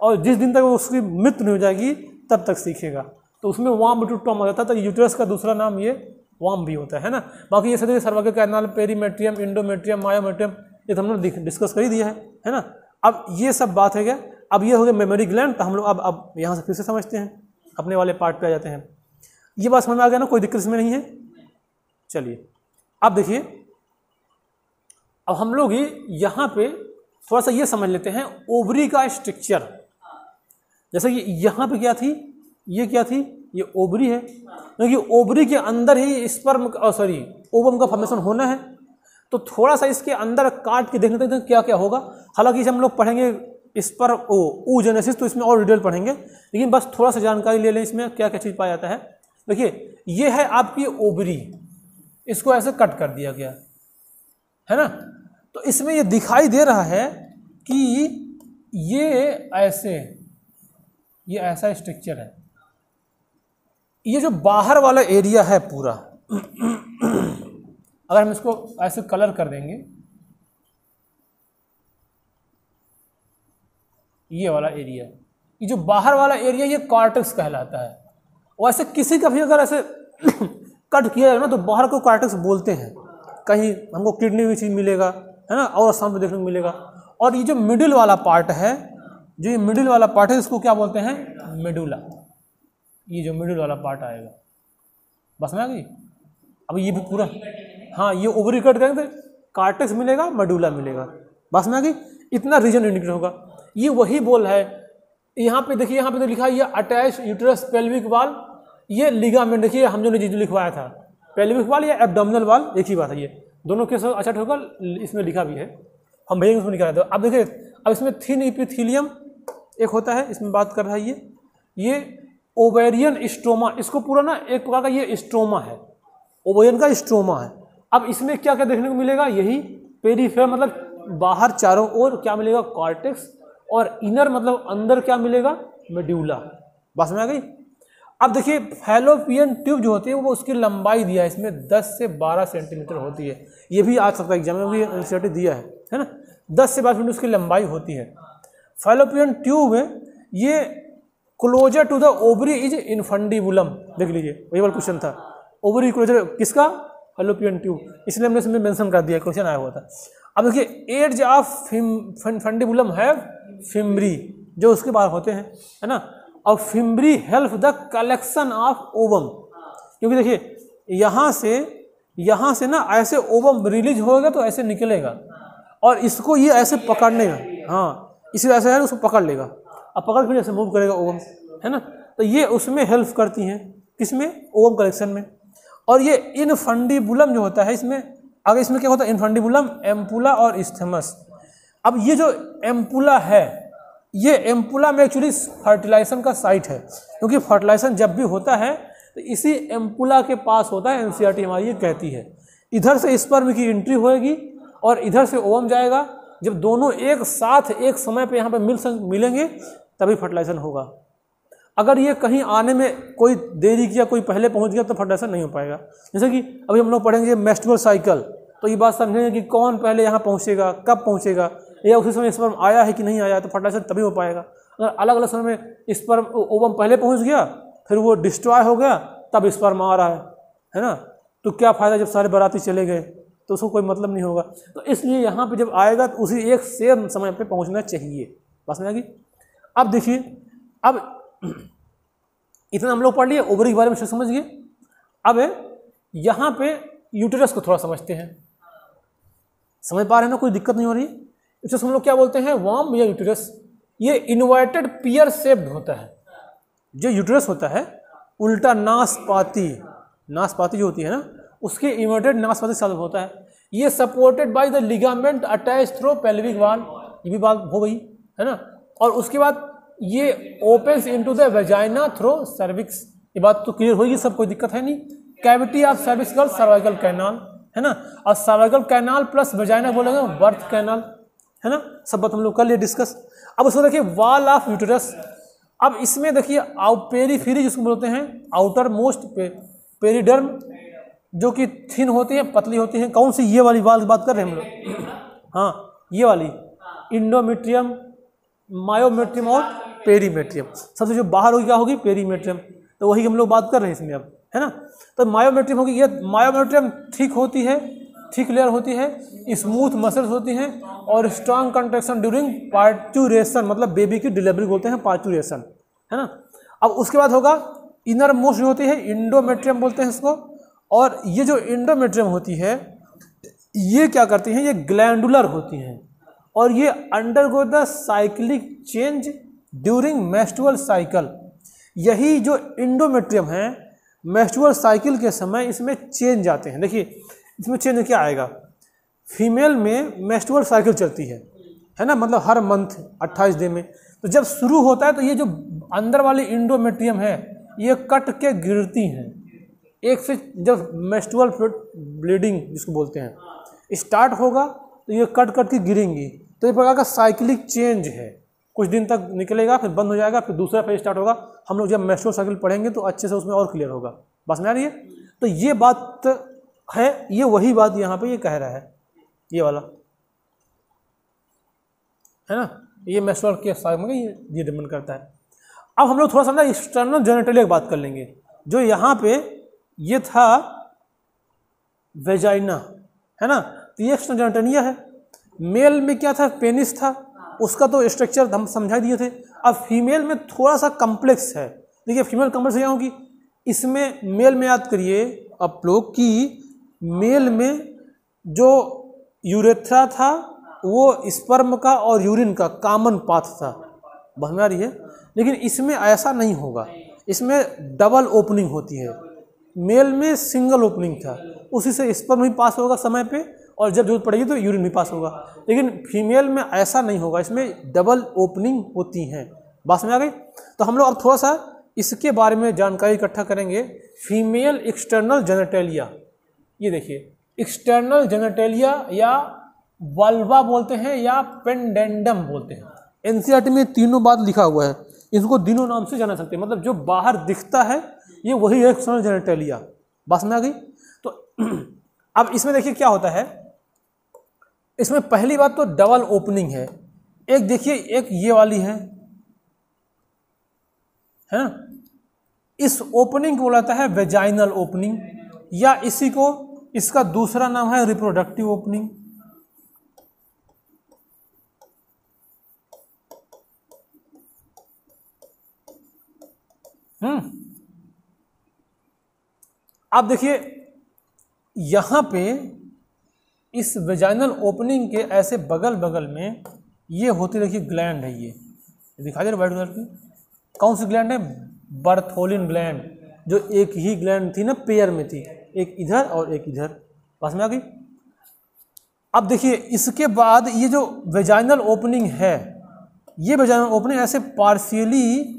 और जिस दिन तक वो उसकी मृत्यु नहीं हो जाएगी तब तक सीखेगा। तो उसमें वाम्ब टू टॉम्ब आ जाता है। तो यूटेरस का दूसरा नाम ये वाम्ब भी होता है ना। बाकी ये सभी cervical canal, perimetrium, endometrium, myometrium, ये तो हम लोग डिस्कस कर ही दिया है ना। अब ये सब बात है क्या, अब ये हो गया मेमोरी ग्लैंड। तो हम लोग अब यहाँ से फिर से समझते हैं, अपने वाले पार्ट पे आ जाते हैं। ये बात समझ में आ गया ना, कोई दिक्कत इसमें नहीं है। चलिए अब देखिए, अब हम लोग यहाँ पे थोड़ा सा ये समझ लेते हैं ओवरी का स्ट्रक्चर। जैसे कि यहाँ पे क्या थी, ये क्या थी, ये ओवरी है, क्योंकि ओवरी के अंदर ही स्पर्म ओवम का फॉर्मेशन होना है। तो थोड़ा सा इसके अंदर काट के देखने तक क्या क्या होगा। हालांकि हम लोग पढ़ेंगे स्पर्म oogenesis, तो इसमें और डिटेल पढ़ेंगे, लेकिन बस थोड़ा सा जानकारी ले लें इसमें क्या क्या चीज़ पाया जाता है। देखिए ये है आपकी ओवरी, इसको ऐसे कट कर दिया गया है ना। तो इसमें ये दिखाई दे रहा है कि ये ऐसा स्ट्रक्चर है। ये जो बाहर वाला एरिया है पूरा अगर हम इसको ऐसे कलर कर देंगे, ये वाला एरिया, ये जो बाहर वाला एरिया ये कॉर्टेक्स कहलाता है। वैसे किसी का भी अगर ऐसे कट किया जाए ना तो बाहर को कॉर्टेक्स बोलते हैं। कहीं हमको किडनी भी चीज़ मिलेगा, है ना, और स्थान पर देखने को मिलेगा। और ये जो मिडिल वाला पार्ट है, जो ये मिडिल वाला पार्ट है, इसको क्या बोलते हैं? मेडुला। ये जो मिडिल वाला पार्ट आएगा, बस में आ गई। अब ये भी पूरा, हाँ ये ओवरी कट करेंगे तो कॉर्टेक्स मिलेगा, मेडुला मिलेगा, बस में आ गई। इतना रीजन इंडिकेट होगा। ये वही बोल है। यहाँ पे देखिए, यहाँ पे तो लिखा है ये अटैच यूटेरस पेल्विक वाल, ये लिगामेंट। देखिए हम जो लिखवाया था पेल्विक वाल या एब्डोमिनल वाल, एक ही बात है। ये दोनों केस अच्छा होगा, इसमें लिखा भी है, हम भेजेंगे उसमें लिखा है। तो अब देखिए, अब इसमें थिन एपिथेलियम एक होता है, इसमें बात कर रहा है ये ओवेरियन स्ट्रोमा, इसको पूरा ना एक प्रकार का ये स्ट्रोमा है, ओवेरियन का स्ट्रोमा है। अब इसमें क्या क्या देखने को मिलेगा, यही पेरीफेरल मतलब बाहर चारों ओर क्या मिलेगा, कॉर्टेक्स, और इनर मतलब अंदर क्या मिलेगा, मेड्यूला। बस में आ गई। अब देखिए फैलोपियन ट्यूब जो होती है वो उसकी लंबाई दिया है इसमें 10 से 12 सेंटीमीटर होती है, ये भी आ सकता है एग्जाम में, भी एनसीईआरटी दिया है ना, 10 से 12 सेंटीमीटर उसकी लंबाई होती है। फैलोपियन ट्यूब ये closer to the ovary is infundibulum, देख लीजिए वही वाला क्वेश्चन था, ओवरी क्लोजर किसका, फैलोपियन ट्यूब, इसलिए हमने इसमें मेंशन कर दिया, क्वेश्चन आया हुआ था। अब देखिए एड्ज ऑफ फंडिबुलम है फिम्बरी, जो उसके बाहर होते हैं, है ना, और fimbriae help the collection of ovum, क्योंकि देखिए यहाँ से ना ऐसे ओवम रिलीज होगा तो ऐसे निकलेगा, और इसको ये ऐसे पकड़ने का, हाँ इसे ऐसे है उसको पकड़ लेगा, अब पकड़ फिर ऐसे मूव करेगा ओवम, है ना, तो ये उसमें हेल्प करती हैं, किसमें, ओवम कलेक्शन में। और ये इनफंडिबुलम जो होता है इसमें, आगे इसमें क्या होता है, इनफंडिबुलम, एम्पुला और इस्थेमस। अब ये जो एम्पुला है, ये एम्पुला में एक्चुअली फर्टिलाइजेशन का साइट है, क्योंकि फर्टिलाइजेशन जब भी होता है तो इसी एम्पुला के पास होता है, एनसीईआरटी हमारी ये कहती है। इधर से स्पर्म की एंट्री होएगी और इधर से ओवम जाएगा, जब दोनों एक साथ एक समय पे यहाँ पे मिलेंगे तभी फर्टिलाइजेशन होगा। अगर ये कहीं आने में कोई देरी किया, कोई पहले पहुँच गया तो फर्टिलाइजेशन नहीं हो पाएगा। जैसे कि अभी हम लोग पढ़ेंगे मेंस्ट्रुअल साइकिल, तो ये बात समझेंगे कि कौन पहले यहाँ पहुँचेगा, कब पहुँचेगा, या उसी समय स्पर्म आया है कि नहीं आया, तो फर्टिलाइजेशन तभी हो पाएगा। अगर अलग अलग समय में स्पर्म ओवम पहले पहुंच गया, फिर वो डिस्ट्रॉय हो गया, तब स्पर्म आ रहा है ना, तो क्या फ़ायदा जब सारे बाराती चले गए, तो उसको कोई मतलब नहीं होगा। तो इसलिए यहाँ पे जब आएगा तो उसी एक सेम समय पे पहुँचना चाहिए। बस में आएगी। अब देखिए, अब इतना हम लोग पढ़ लिए, ओवरी के बारे में समझ गए। अब यहाँ पे यूटेरस को थोड़ा समझते हैं, समझ पा रहे हैं ना, कोई दिक्कत नहीं हो रही। इसे हम लोग क्या बोलते हैं, वार्म या यूटेरस। ये इन्वर्टेड पियर शेप्ड होता है। जो यूटेरस होता है उल्टा नाशपाती जो होती है ना, उसके इन्वर्टेड नाशपाती साथ होता है। ये supported by the ligament attach through pelvic wall, ये भी बात हो गई है ना। और उसके बाद ये opens into the vagina through cervix, ये बात तो क्लियर होगी सब, कोई दिक्कत है नहीं। Cavity of cervix cervical canal, है ना, और सर्वाइकल कैनाल प्लस वेजाइना बोलेंगे बर्थ कैनाल, है ना, सब बात हम लोग कर लिए डिस्कस। अब उसको देखिए वॉल ऑफ यूटेरस। अब इसमें देखिए पेरीफेरी जिसको बोलते हैं, आउटर मोस्ट पेरिडर्म, जो कि थिन होती है, पतली होती है। कौन सी, ये वाली वाल की बात कर रहे हैं हम लोग, हाँ ये वाली, इंडोमेट्रियम, मायोमेट्रियम और पेरीमेट्रियम। सबसे जो बाहर होगी क्या होगी, पेरीमेट्रियम, तो वही हम लोग बात कर रहे हैं इसमें अब, है ना। तो मायोमेट्रियम होगी, ये मायोमेट्रियम थिक होती है, थिक लेयर होती है, स्मूथ मसल्स होती हैं और स्ट्रांग कंट्रैक्शन ड्यूरिंग पार्चुरेशन, मतलब बेबी की डिलीवरी बोलते हैं पार्चुरेशन, है ना। अब उसके बाद होगा इनर मोस्ट जो होती है, इंडोमेट्रियम बोलते हैं इसको। और ये जो इंडोमेट्रियम होती है ये क्या करती हैं, ये ग्लैंडुलर होती हैं और ये undergo the cyclic change during menstrual cycle. यही जो इंडोमेट्रियम है मेंस्ट्रुअल साइकिल के समय इसमें चेंज आते हैं। देखिए इसमें चेंज क्या आएगा, फीमेल में मेंस्ट्रुअल साइकिल चलती है ना, मतलब हर मंथ 28 दिन में। तो जब शुरू होता है तो ये जो अंदर वाली इंडोमेट्रियम है ये कट के गिरती हैं, एक से जब मेंस्ट्रुअल ब्लीडिंग जिसको बोलते हैं स्टार्ट होगा तो ये कट के गिरेंगी। तो ये प्रकार का साइक्लिक चेंज है, कुछ दिन तक निकलेगा फिर बंद हो जाएगा, फिर दूसरा फेज स्टार्ट होगा। हम लोग जब मेंस्ट्रुअल साइकिल पढ़ेंगे तो अच्छे से उसमें और क्लियर होगा। बस में आ रही है। तो ये बात है, ये वही बात यहाँ पे ये कह रहा है, ये वाला है ना, ये मेंस्ट्रुअल के साइकिल में ये डिपेंड करता है। अब हम लोग थोड़ा सा ना एक्सटर्नल जेनिटलिया की बात कर लेंगे। जो यहाँ पे ये था वेजाइना, है ना, तो ये एक्सटर्नल जेनिटलिया है। मेल में क्या था, पेनिस था, उसका तो स्ट्रक्चर हम समझा दिए थे। अब फीमेल में थोड़ा सा कॉम्प्लेक्स है। देखिए फीमेल कॉम्प्लेक्स क्या होगी, इसमें मेल में याद करिए आप लोग कि मेल में जो यूरेथ्रा था वो स्पर्म का और यूरिन का कॉमन पाथ था, समझ में आ रही है। लेकिन इसमें ऐसा नहीं होगा, इसमें डबल ओपनिंग होती है, मेल में सिंगल ओपनिंग था, उसी से स्पर्म भी पास होगा समय पे, और जब जरूरत पड़ेगी तो यूरिन भी पास होगा। लेकिन फीमेल में ऐसा नहीं होगा, इसमें डबल ओपनिंग होती हैं। बात समझ आ गई? तो हम लोग अब थोड़ा सा इसके बारे में जानकारी इकट्ठा करेंगे। फीमेल एक्सटर्नल जेनेटेलिया, ये देखिए एक्सटर्नल जेनेटेलिया या वल्वा बोलते हैं या पेंडेंडम बोलते हैं। एनसीईआरटी में तीनों बात लिखा हुआ है, इसको तीनों नाम से जाना सकते हैं। मतलब जो बाहर दिखता है ये वही है एक्सटर्नल जेनेटेलिया। बात में आ गई? तो अब इसमें देखिए क्या होता है, इसमें पहली बात तो डबल ओपनिंग है। एक देखिए, एक ये वाली है ना, इस ओपनिंग को बोलाता है वेजाइनल ओपनिंग, या इसी को, इसका दूसरा नाम है रिप्रोडक्टिव ओपनिंग। अब देखिए यहां पे इस वेजाइनल ओपनिंग के ऐसे बगल बगल में ये होती, देखिए ग्लैंड है, ये दिखाई दे रहा व्हाइट कलर की। कौन सी ग्लैंड है? बर्थोलिन ग्लैंड, जो एक ही ग्लैंड थी ना, पेयर में थी, एक इधर और एक इधर। पास में आ गई? अब देखिए इसके बाद ये जो वेजाइनल ओपनिंग है, ये वेजाइनल ओपनिंग ऐसे पार्शियली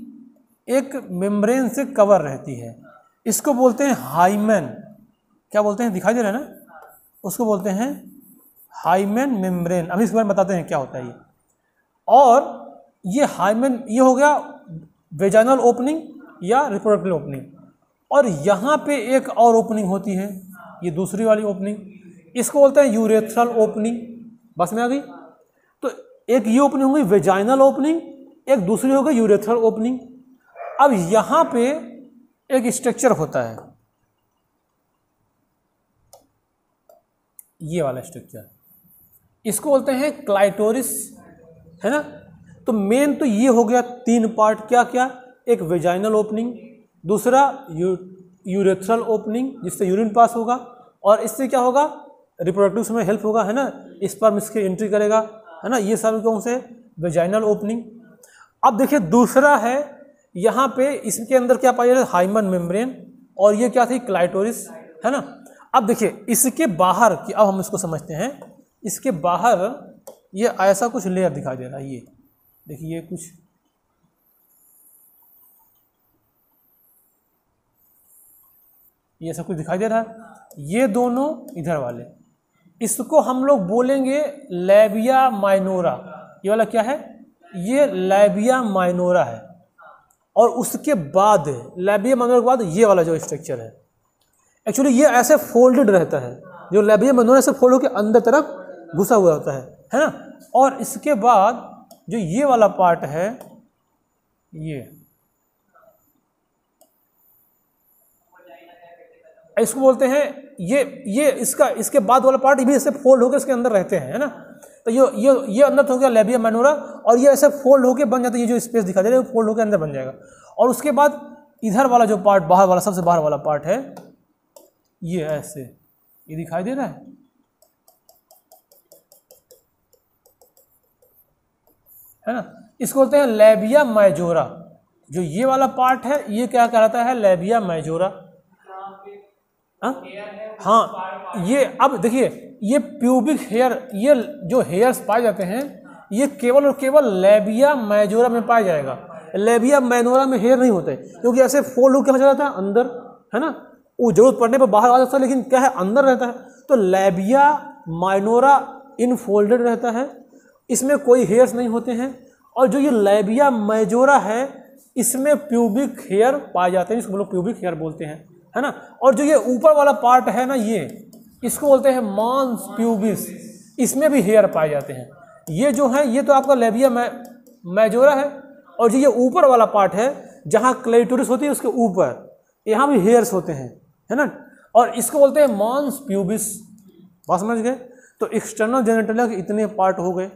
एक मेम्ब्रेन से कवर रहती है। इसको बोलते हैं हाइमेन। क्या बोलते हैं? दिखाई दे रहा है ना, उसको बोलते हैं हाइमेन मेम्ब्रेन। अभी इसके बारे में बताते हैं क्या होता है ये। और ये हाइमेन, ये हो गया वेजाइनल ओपनिंग या रिप्रोडक्टिव ओपनिंग। और यहाँ पे एक और ओपनिंग होती है, ये दूसरी वाली ओपनिंग, इसको बोलते हैं यूरेथ्रल ओपनिंग। बस में आ गई? तो एक ये ओपनिंग होगी वेजाइनल ओपनिंग, एक दूसरी होगी यूरेथ्रल ओपनिंग। अब यहाँ पे एक स्ट्रक्चर होता है, ये वाला स्ट्रक्चर, इसको बोलते हैं क्लाइटोरिस, है ना। तो मेन तो ये हो गया तीन पार्ट, क्या क्या? एक वेजाइनल ओपनिंग, दूसरा यूरेथ्रल ओपनिंग जिससे यूरिन पास होगा, और इससे क्या होगा? रिप्रोडक्टिव समय हेल्प होगा, है ना, स्पर्म इसके एंट्री करेगा, है ना। ये सब कौन से? Vaginal opening. अब देखिए दूसरा है, यहाँ पे इसके अंदर क्या पाया जाता है? हाइमन मेम्ब्रेन, और ये क्या थी? क्लाइटोरिस, है ना। अब देखिए इसके बाहर की, अब हम इसको समझते हैं, इसके बाहर ये ऐसा कुछ लेयर दिखाई दे रहा है, ये देखिए, ये कुछ ये सब कुछ दिखाई दे रहा है। ये दोनों इधर वाले, इसको हम लोग बोलेंगे लैबिया माइनोरा। ये वाला क्या है? ये लैबिया माइनोरा है। और उसके बाद लैबिया माइनोरा के बाद ये वाला जो स्ट्रक्चर है, एक्चुअली ये ऐसे फोल्डेड रहता है, जो लैबिया माइनोरा से फोल्ड होकर अंदर तरफ घुसा हुआ होता है ना। और इसके बाद जो ये वाला पार्ट है, ये इसको बोलते हैं, ये इसके बाद वाला पार्ट भी ऐसे फोल्ड होकर इसके अंदर रहते हैं, है ना। तो ये अंदर तो हो गया लैबिया माइनोरा, और ये ऐसे फोल्ड होकर बन जाता है, ये जो स्पेस दिखा दे रहा है फोल्ड होकर अंदर बन जाएगा। और उसके बाद इधर वाला जो पार्ट, बाहर वाला, सबसे बाहर वाला पार्ट है, ये ऐसे, ये दिखाई दे रहा है ना। इसको बोलते हैं लैबिया माइजोरा। जो ये वाला पार्ट है, ये क्या कहलाता है? लैबिया माइजोरा। हाँ, ये अब देखिए, ये प्यूबिक हेयर, ये जो हेयर्स पाए जाते हैं, ये केवल और केवल लैबिया माइजोरा में पाया जाएगा। लैबिया माइनोरा में हेयर नहीं होते, क्योंकि ऐसे फोल्ड होकर चला जाता है अंदर, है ना। वो जरूरत पड़ने पर बाहर आ जाता है, लेकिन क्या है, अंदर रहता है। तो लैबिया माइनोरा इनफोल्डेड रहता है, इसमें कोई हेयर्स नहीं होते हैं। और जो ये लैबिया मेजोरा है, इसमें प्यूबिक हेयर पाए जाते हैं, इसको हम लोग प्यूबिक हेयर बोलते हैं, है ना। और जो ये ऊपर वाला पार्ट है ना, ये इसको बोलते हैं मांस प्यूबिस, इसमें भी हेयर पाए जाते हैं। ये जो है, ये तो आपका लैबिया मेजोरा है। और जो ये ऊपर वाला पार्ट है, जहाँ क्लेटोरिस होती है, उसके ऊपर यहाँ भी हेयर्स होते हैं, है ना। और इसको बोलते हैं मांस प्यूबिस। बात समझ गए? तो एक्सटर्नल जेनिटलिया के इतने पार्ट हो गए,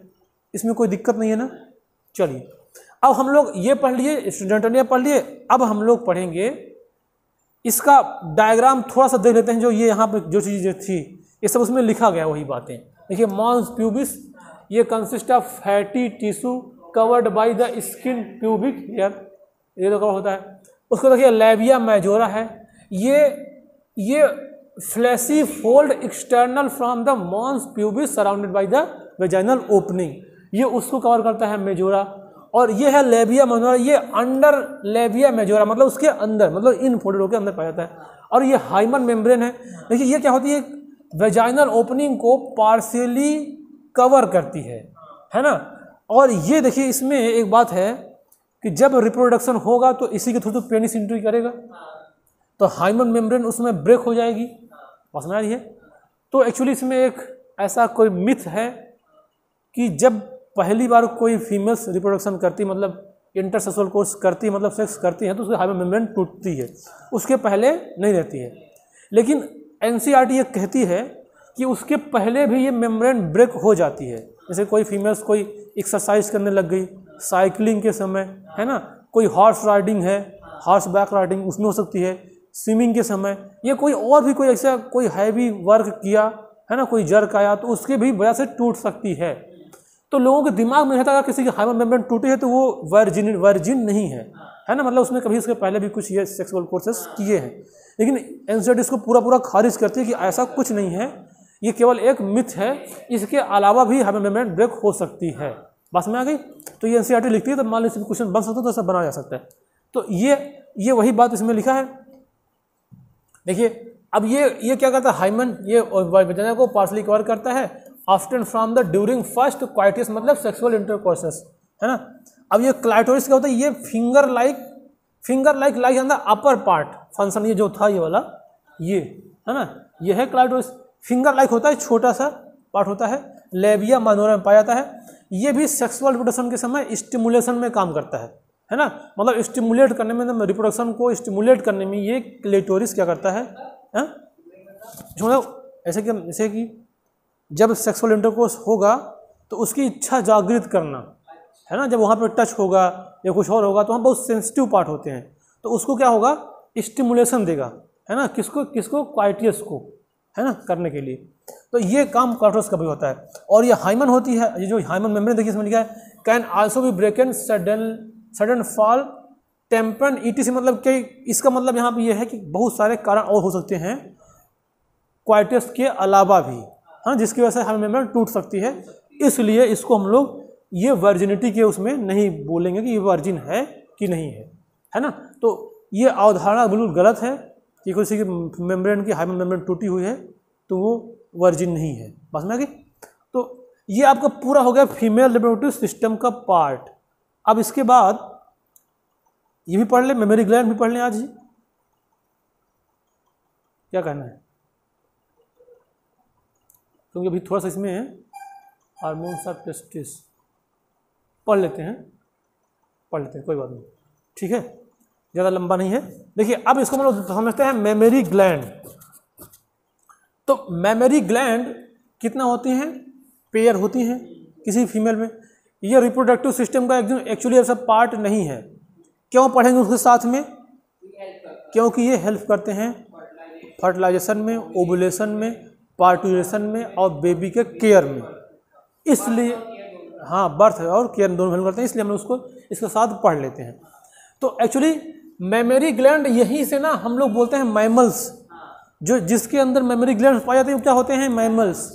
इसमें कोई दिक्कत नहीं है ना। चलिए, अब हम लोग ये पढ़ लिए, जेनिटलिया पढ़ लिए। अब हम लोग पढ़ेंगे इसका डायग्राम, थोड़ा सा देख लेते हैं। जो ये यहाँ पे जो चीज़ें थी, ये सब उसमें लिखा गया वही बातें। देखिए, मांस प्यूबिस, ये consist of fatty tissue covered by the skin pubic hair, ये तो कवर होता है। उसको देखिए लैबिया मेजोरा है, ये ये fleshy fold external from the mons pubis surrounded by the vaginal opening, ये उसको कवर करता है मेजोरा। और ये है लेबिया मेजोरा, ये अंडर लेबिया मेजोरा, मतलब उसके अंदर, मतलब इन फोल्डेड के अंदर पाया जाता है। और ये हाइमन मेम्ब्रेन है। देखिए ये क्या होती है, वेजाइनल ओपनिंग को पार्शियली कवर करती है ना। और ये देखिए इसमें एक बात है कि जब रिप्रोडक्शन होगा तो इसी के थ्रू तो पेनिस एंट्री करेगा, तो हाइमन मेम्ब्रेन उसमें ब्रेक हो जाएगी, समझ में आ रही है। तो एक्चुअली इसमें एक ऐसा कोई मिथ है कि जब पहली बार कोई फीमेल्स रिप्रोडक्शन करती, मतलब इंटरसेक्सुअल कोर्स करती, मतलब सेक्स करती है, तो उसकी हाइमन मेम्ब्रेन टूटती है, उसके पहले नहीं रहती है। लेकिन एनसीईआरटी ये कहती है कि उसके पहले भी ये मेम्ब्रेन ब्रेक हो जाती है। जैसे कोई फीमेल्स कोई एक्सरसाइज करने लग गई, साइकिलिंग के समय, है ना, कोई हॉर्स राइडिंग है, हॉर्स बैक राइडिंग उसमें हो सकती है, स्विमिंग के समय, ये कोई और भी कोई ऐसा कोई हैवी वर्क किया, है ना, कोई जर्क आया, तो उसके भी वजह से टूट सकती है। तो लोगों के दिमाग में रहता है किसी की हाइमन मेम्ब्रेन टूटी है तो वो वर्जिन नहीं है ना, मतलब उसने कभी इसके पहले भी कुछ ये सेक्सुअल कोर्सेस किए हैं। लेकिन एनसीईआरटी इसको पूरा खारिज करती है कि ऐसा कुछ नहीं है, ये केवल एक मिथ है, इसके अलावा भी हाइमन मेम्ब्रेन ब्रेक हो सकती है। बात में आ गई। तो ये एनसीईआरटी लिखती है, तो मान लीजिए क्वेश्चन बन सकता है तो ऐसा बनाया जा सकता है। तो ये वही बात इसमें लिखा है। देखिए अब ये क्या करता है, हाइमन ये वजाइना को पार्शली कवर करता है, often from the during first coitus, मतलब सेक्सुअल इंटरकोर्सेस, है ना। अब ये क्लाइटोरिस क्या होता है, ये finger like like on the upper part function, ये जो था ये वाला, ये है ना, ये है क्लाइटोरिस, फिंगर लाइक होता है, छोटा सा पार्ट होता है, लेबिया माइनोरा में पाया जाता है। ये भी सेक्सुअल रिप्रोडक्शन के समय स्टिमुलेशन में काम करता है ना, मतलब स्टिमुलेट करने में, मतलब रिप्रोडक्शन को स्टिमुलेट करने में ये क्लिटोरिस क्या करता है, ऐसे कि जब सेक्सुअल इंटरकोर्स होगा तो उसकी इच्छा जागृत करना, है ना, जब वहाँ पे टच होगा या कुछ और होगा तो वहाँ बहुत सेंसिटिव पार्ट होते हैं, तो उसको क्या होगा, स्टिमुलेशन देगा, है ना, किसको क्वाइटियस को, है ना, करने के लिए। तो ये काम क्लाइटोरिस का भी होता है। और ये हाइमन होती है, ये जो हाइमन मेम्ब्रेन देखिए इसमें लिखा है, can also be ब्रेकन sudden fall टेम्पन etc, मतलब कि इसका मतलब यहाँ पे ये है कि बहुत सारे कारण और हो सकते हैं क्वाइटियस के अलावा भी, हाँ, जिसकी वजह से हाइमन मेम्ब्रेन टूट सकती है। इसलिए इसको हम लोग ये वर्जिनिटी के उसमें नहीं बोलेंगे कि ये वर्जिन है कि नहीं है ना। तो ये अवधारणा बिल्कुल गलत है कि किसी की मेम्ब्रेन की हाइमन मेम्ब्रेन टूटी हुई है तो वो वर्जिन नहीं है। बस में आ गई। तो ये आपका पूरा हो गया फीमेल रिप्रोडक्टिव सिस्टम का पार्ट। अब इसके बाद ये भी पढ़ ले, मेमोरी ग्लैंड भी पढ़ लें आज ही, क्या कहना है, क्योंकि अभी थोड़ा सा इसमें है हार्मोन्स ऑफ टेस्टिस, पढ़ लेते हैं कोई बात नहीं, ठीक है, ज़्यादा लंबा नहीं है। देखिए अब इसको हम लोग समझते हैं मेमोरी ग्लैंड। तो मेमोरी ग्लैंड कितना होती हैं, पेयर होती हैं किसी फीमेल में। ये रिप्रोडक्टिव सिस्टम का एक्चुअली ऐसा पार्ट नहीं है। क्यों पढ़ेंगे उसके साथ में, क्योंकि ये हेल्प करते हैं फर्टिलाइजेशन में, ओवुलेशन में, पार्टुलेशन में और बेबी के केयर में। इसलिए हाँ, बर्थ और केयर दोनों हेल्प करते हैं, इसलिए हम उसको इसके साथ पढ़ लेते हैं। तो एक्चुअली मेमोरी ग्लैंड यहीं से ना हम लोग बोलते हैं मैमल्स, जो जिसके अंदर मेमोरी ग्लैंड पाए जाते हैं क्या होते हैं, मैमल्स।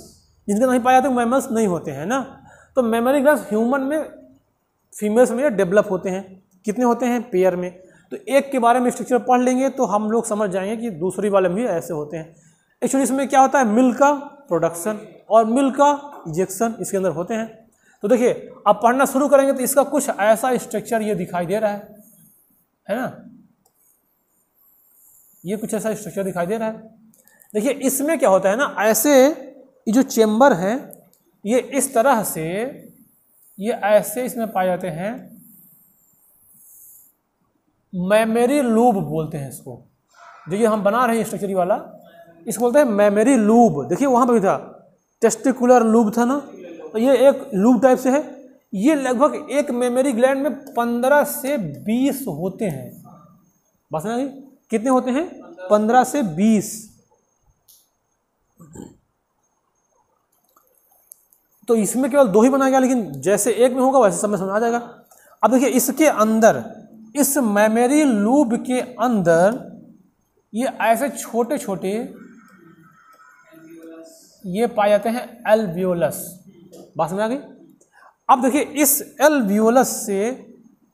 जिनके नहीं पाए जाते मैमल्स नहीं होते हैं ना। तो मेमोरी ग्लैंड ह्यूमन में फीमेल्स में डेवलप होते हैं। कितने होते हैं, पेयर में। तो एक के बारे में स्ट्रक्चर पढ़ लेंगे तो हम लोग समझ जाएंगे कि दूसरी वाले में भी ऐसे होते हैं। एक्चुअली इसमें क्या होता है, मिल्क का प्रोडक्शन और मिल्क का इजेक्शन इसके अंदर होते हैं। तो देखिए अब पढ़ना शुरू करेंगे तो इसका कुछ ऐसा स्ट्रक्चर ये दिखाई दे रहा है ना, ये कुछ ऐसा स्ट्रक्चर दिखाई दे रहा है। देखिए इसमें क्या होता है ना, ऐसे ये जो चेम्बर है ये इस तरह से, ये ऐसे इसमें पाए जाते हैं। मेमोरी लूब बोलते हैं इसको, जो ये हम बना रहे हैं स्ट्रक्चर वाला, इसको बोलते हैं मेमोरी लूब। देखिए वहाँ पर भी था टेस्टिकुलर लूब था ना, तो ये एक लूब टाइप से है। ये लगभग एक मेमोरी ग्लैंड में 15 से 20 होते हैं। बस ना, कितने होते हैं, 15 से 20। तो इसमें केवल 2 ही बनाया गया, लेकिन जैसे एक में होगा वैसे सब में समझ आ जाएगा। अब देखिए इसके अंदर, इस मेमोरी लूब के अंदर ये ऐसे छोटे छोटे ये पाए जाते हैं एल्वियोलस। बात समझ आ गई। अब देखिए इस एल्वियोलस से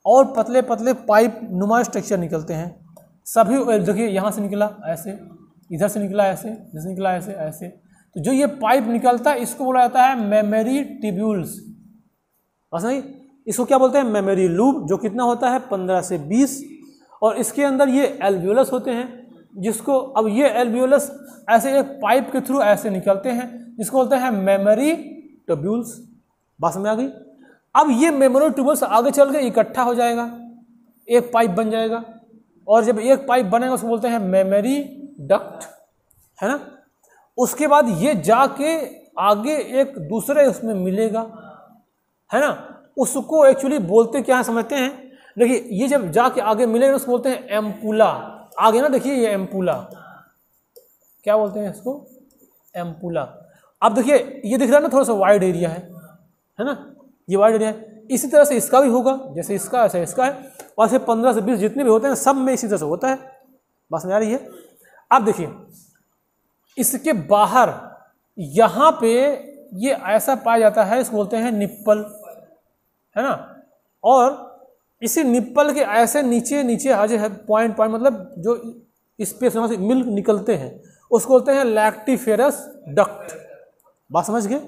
और पतले पतले पाइप नुमा स्ट्रक्चर निकलते हैं सभी। देखिए यहाँ से निकला ऐसे, इधर से निकला ऐसे, इधर से निकला ऐसे ऐसे। तो जो ये पाइप निकलता है इसको बोला जाता है मेमोरी ट्यूब्यूल्स। बस नहीं, इसको क्या बोलते हैं? मेमोरी लूप, जो कितना होता है 15 से 20। और इसके अंदर ये एल्वियोलस होते हैं, जिसको अब ये एल्वियोलस ऐसे एक पाइप के थ्रू ऐसे निकलते हैं, जिसको बोलते हैं मेमोरी ट्यूब्यूल्स। बात समझ आ गई। अब ये मेमोरी ट्यूब्यूल्स आगे चल के इकट्ठा हो जाएगा, एक पाइप बन जाएगा। और जब एक पाइप बनेगा उसको बोलते हैं मेमोरी डक्ट, है ना। उसके बाद ये जाके आगे एक दूसरे उसमें मिलेगा, है ना। उसको एक्चुअली बोलते क्या है समझते हैं? देखिए ये जब जाके आगे मिलेगा उसको बोलते हैं एम्पुला। आगे ना देखिए ये एम्पुला, क्या बोलते हैं इसको? एम्पुला। अब देखिए ये दिख रहा है ना, थोड़ा सा वाइड एरिया है ना, ये वाइड एरिया है। इसी तरह से इसका भी होगा, जैसे इसका ऐसा इसका है, और ऐसे 15 से 20 जितने भी होते हैं सब में इसी तरह से होता है। बस समझ आ रही है। अब देखिए इसके बाहर यहाँ पे ये ऐसा पाया जाता है, इसको बोलते हैं निप्पल, है ना। और इसी निप्पल के ऐसे नीचे नीचे आज है पॉइंट पॉइंट, मतलब जो स्पेस वहाँ से मिल्क निकलते हैं उसको बोलते हैं लैक्टिफेरस डक्ट। बात समझ गए?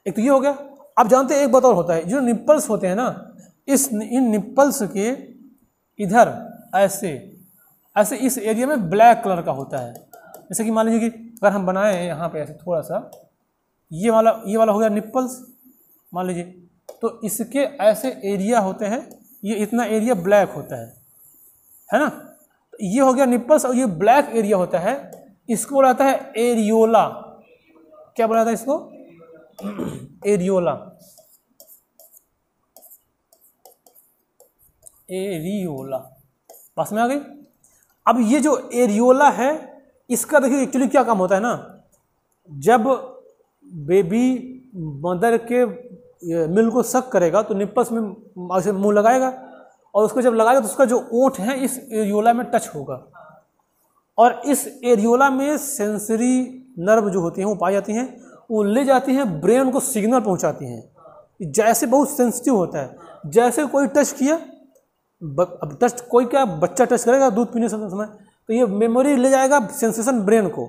एक तो ये हो गया। अब जानते हैं एक बात और होता है, जो निप्पल्स होते हैं ना, इन निप्पल्स के इधर ऐसे ऐसे इस एरिया में ब्लैक कलर का होता है। जैसे कि मान लीजिए कि अगर हम बनाए यहाँ पे ऐसे थोड़ा सा, ये वाला हो गया निप्पल्स मान लीजिए, तो इसके ऐसे एरिया होते हैं, ये इतना एरिया ब्लैक होता है ना। तो ये हो गया निप्पल्स, और ये ब्लैक एरिया होता है, इसको बोला जाता है एरियोला। क्या बोला जाता है इसको? एरियोला। एरियोला। पास में आ गई। अब ये जो एरियोला है इसका देखिए एक्चुअली क्या काम होता है ना, जब बेबी मदर के मिल्क को सक करेगा तो निप्पल्स में ऐसे मुंह लगाएगा, और उसको जब लगाएगा तो उसका जो ओंठ है इस एरियोला में टच होगा, और इस एरियोला में सेंसरी नर्व जो होती हैं वो पाई जाती हैं, वो ले जाती हैं ब्रेन को सिग्नल पहुंचाती हैं। जैसे बहुत सेंसिटिव होता है, जैसे कोई टच किया, अब टच कोई क्या बच्चा टच करेगा दूध पीने समय, तो ये मेमोरी ले जाएगा सेंसेशन ब्रेन को,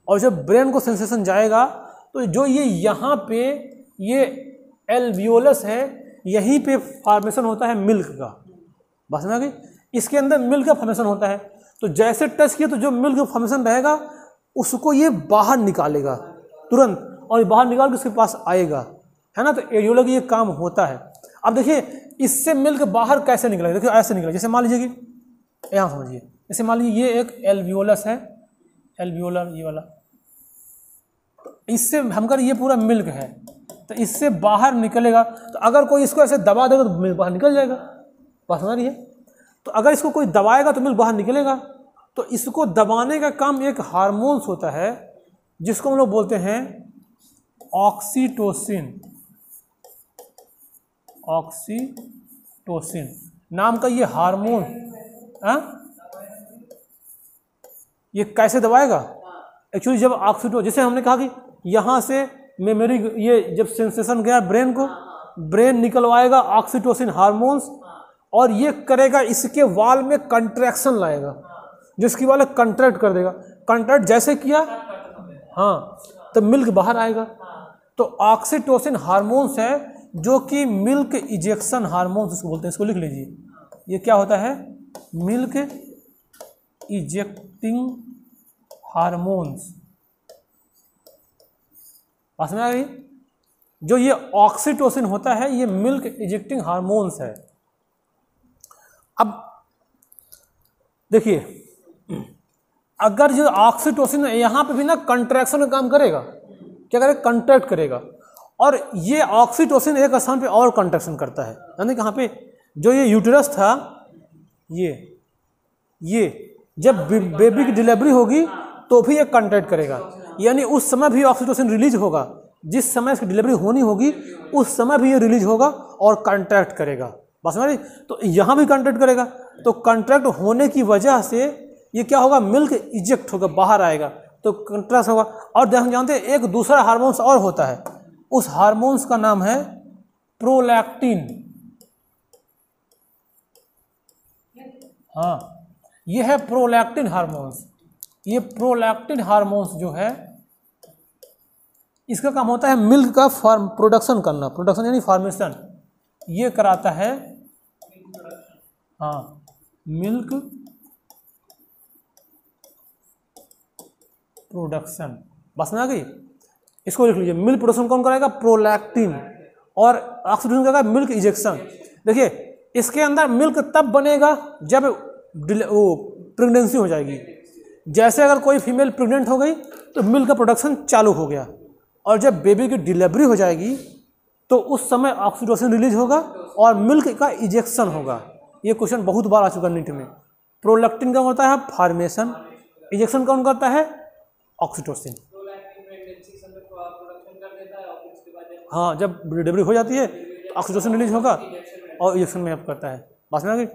और जब ब्रेन को सेंसेशन जाएगा तो जो ये यहाँ पे ये एल्वियोलस है, यहीं पे फॉर्मेशन होता है मिल्क का। बस समझ आ गई। इसके अंदर मिल्क का फॉर्मेशन होता है, तो जैसे टच किया तो जो मिल्क का फॉर्मेशन रहेगा उसको ये बाहर निकालेगा तुरंत, और बाहर निकाल के उसके पास आएगा, है ना। तो एरियोला का ये काम होता है। अब देखिए इससे मिल्क बाहर कैसे निकलेगा, देखिए ऐसे निकलेगा। जैसे मान लीजिए कि यहाँ समझिए, जैसे मान लीजिए ये एक एल्वियोलस है, एल्वियोलर ये वाला, तो इससे हमकर ये पूरा मिल्क है, तो इससे बाहर निकलेगा। तो अगर कोई इसको ऐसे दबा देगा तो मिल्क बाहर निकल जाएगा। बात समझ रही है? तो अगर इसको कोई दबाएगा तो मिल्क बाहर निकलेगा। तो इसको दबाने का काम एक हार्मोन्स होता है, जिसको हम लोग बोलते हैं ऑक्सीटोसिन। ऑक्सीटोसिन नाम का ये हार्मोन, ये कैसे दबाएगा? एक्चुअली जब ऑक्सीटोसिन, जैसे हमने कहा कि यहाँ से मेमोरी, ये जब सेंसेशन गया ब्रेन को, ब्रेन निकलवाएगा ऑक्सीटोसिन हार्मोन्स, और ये करेगा इसके वाल में कंट्रैक्शन लाएगा, जिसकी वाल कंट्रैक्ट कर देगा। कंट्रैक्ट जैसे किया, हाँ, तो मिल्क बाहर आएगा। तो ऑक्सीटोसिन हार्मोन्स है जो कि मिल्क इजेक्शन हार्मोन्स इसको बोलते हैं। इसको लिख लीजिए, ये क्या होता है? Milk ejecting hormones. पास में आ गई। जो ये ऑक्सीटोसिन होता है ये मिल्क इजेक्टिंग हार्मोन्स है। अब देखिए, अगर जो ऑक्सीटोसिन है यहाँ पे भी ना कंट्रैक्शन का काम करेगा, क्या करेगा? कंट्रैक्ट करेगा। और ये ऑक्सीटोसिन एक स्थान पे और कंट्रैक्शन करता है, यानी कहाँ पे? जो ये यूटेरस था, ये जब बेबी की डिलीवरी होगी तो भी ये कंट्रैक्ट करेगा, यानी उस समय भी ऑक्सीटोसिन रिलीज होगा। जिस समय इसकी डिलीवरी होनी होगी उस समय भी ये रिलीज होगा और कंट्रैक्ट करेगा। बस समझ रही? तो यहाँ भी कंट्रैक्ट करेगा। तो कंट्रैक्ट होने की वजह से ये क्या होगा, मिल्क इजेक्ट होगा, बाहर आएगा, तो कंट्रास्ट होगा। और हम जानते हैं एक दूसरा हार्मोन्स और होता है, उस हार्मोन्स का नाम है प्रोलैक्टिन। हाँ, ये है प्रोलैक्टिन हार्मोन्स। ये प्रोलैक्टिन हार्मोन्स जो है इसका काम होता है मिल्क का प्रोडक्शन करना, प्रोडक्शन यानी फॉर्मेशन, ये कराता है। हाँ, मिल्क प्रोडक्शन, बस में आ गई। इसको लिख लीजिए, मिल्क प्रोडक्शन कौन कराएगा, प्रोलैक्टिन। और ऑक्सीडेशन करेगा मिल्क इजेक्शन। देखिए इसके अंदर मिल्क तब बनेगा जब वो प्रेगनेंसी हो जाएगी। जैसे अगर कोई फीमेल प्रेग्नेंट हो गई तो मिल्क का प्रोडक्शन चालू हो गया, और जब बेबी की डिलीवरी हो जाएगी तो उस समय ऑक्सीटोसिन रिलीज होगा और मिल्क का इजेक्शन होगा। ये क्वेश्चन बहुत बार आ चुका नीट में। प्रोलैक्टिन का होता है फॉर्मेशन, इजेक्शन कौन करता है, ऑक्सीटोसिन। हाँ, जब डिलीवरी हो जाती है तो ऑक्सीटोसिन रिलीज होगा और इजेक्शन में हेल्प करता है। बस में आ गई।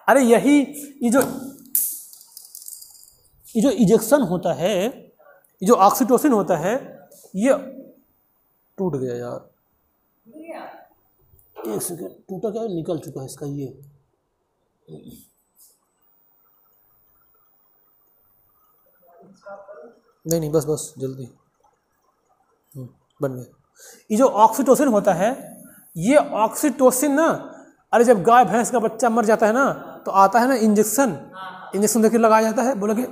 अरे यही ये जो इजेक्शन होता है, ये जो ऑक्सीटोसिन होता है, ये टूट गया यार, एक सेकेंड, टूटा क्या, निकल चुका है इसका ये। नहीं बस जल्दी बन गया। ये जो ऑक्सीटोसिन होता है, ये ऑक्सीटोसिन ना, अरे जब गाय भैंस का बच्चा मर जाता है ना तो आता है ना इंजेक्शन, इंजेक्शन देखिए लगाया जाता है, बोले कि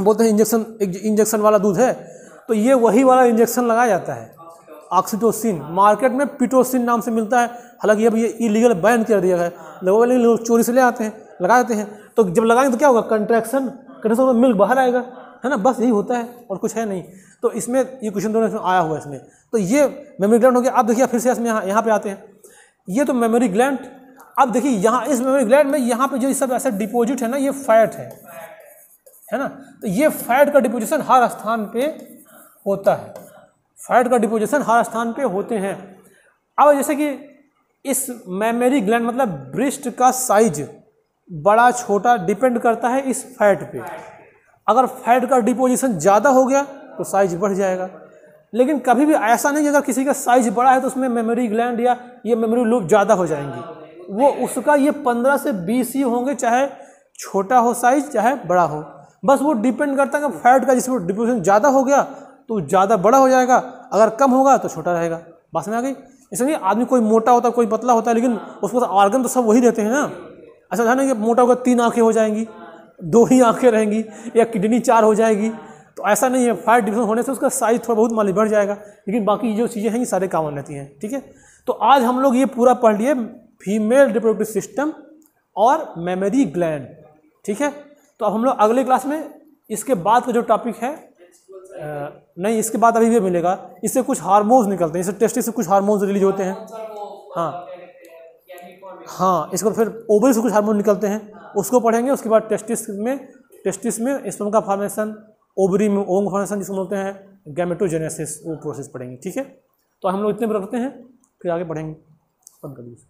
बोलते हैं इंजेक्शन वाला दूध है, तो ये वही वाला इंजेक्शन लगाया जाता है ऑक्सीटोसिन। मार्केट में पिटोसिन नाम से मिलता है, हालांकि अब ये इलीगल बैन कर दिया है, लोग चोरी से ले आते हैं, लगा देते हैं। तो जब लगाएंगे तो क्या होगा, कंट्रैक्शन में मिल्क बाहर आएगा, है ना, बस यही होता है और कुछ है नहीं। तो इसमें ये क्वेश्चन दोनों इसमें आया हुआ है इसमें। तो ये मेमोरी ग्लैंड हो गया। अब देखिए फिर से इसमें यहाँ पे आते हैं, ये तो मेमोरी ग्लैंड। अब देखिए यहाँ इस मेमोरी ग्लैंड में यहाँ पे जो सब ऐसा डिपोजिट है ना, ये फैट है ना। तो ये फैट का डिपोजिशन हर स्थान पे होता है, फैट का डिपोजिशन हर स्थान पे होते हैं। अब जैसे कि इस मेमोरी ग्लैंड मतलब ब्रेस्ट का साइज बड़ा छोटा डिपेंड करता है इस फैट पे। अगर फैट का डिपोजिशन ज़्यादा हो गया तो साइज बढ़ जाएगा, लेकिन कभी भी ऐसा नहीं कि अगर किसी का साइज बड़ा है तो उसमें मेमोरी ग्लैंड या ये मेमोरी लूप ज़्यादा हो जाएंगी। वो उसका ये 15 से 20 ही होंगे, चाहे छोटा हो साइज चाहे बड़ा हो। बस वो डिपेंड करता है कि फैट का जिसमें डिपोजिशन ज़्यादा हो गया तो ज़्यादा बड़ा हो जाएगा, अगर कम होगा तो छोटा रहेगा। बात में आ गई। इसलिए आदमी कोई मोटा होता है कोई पतला होता है, लेकिन उसको ऑर्गन तो सब वही रहते हैं ना। ऐसा था ना कि मोटा होगा 3 आँखें हो जाएंगी, 2 ही आँखें रहेंगी, या किडनी 4 हो जाएगी, तो ऐसा नहीं है। फैट डिविजन होने से उसका साइज थोड़ा बहुत मान बढ़ जाएगा, लेकिन बाकी जो चीज़ें हैं ये सारे कॉमन रहती हैं। ठीक है, तो आज हम लोग ये पूरा पढ़ लिए फीमेल रिप्रोडक्टिव सिस्टम और मेमोरी ग्लैंड। ठीक है, तो अब हम लोग अगले क्लास में इसके बाद का जो टॉपिक है नहीं, इसके बाद अभी भी मिलेगा। इससे कुछ हार्मोन्स निकलते हैं, इससे टेस्टिस से कुछ हार्मोन्स रिलीज होते हैं। हाँ, इसको फिर ओवरी से कुछ हार्मोन निकलते हैं, उसको पढ़ेंगे। उसके बाद टेस्टिस में स्पर्म का फॉर्मेशन, ओवरी में ओंग फॉर्मेशन जिसको बोलते हैं, गैमेटोजेनेसिस, वो प्रोसेस पढ़ेंगे। ठीक है, तो हम लोग इतने पर रखते हैं, फिर आगे पढ़ेंगे। बंद कर दीजिए।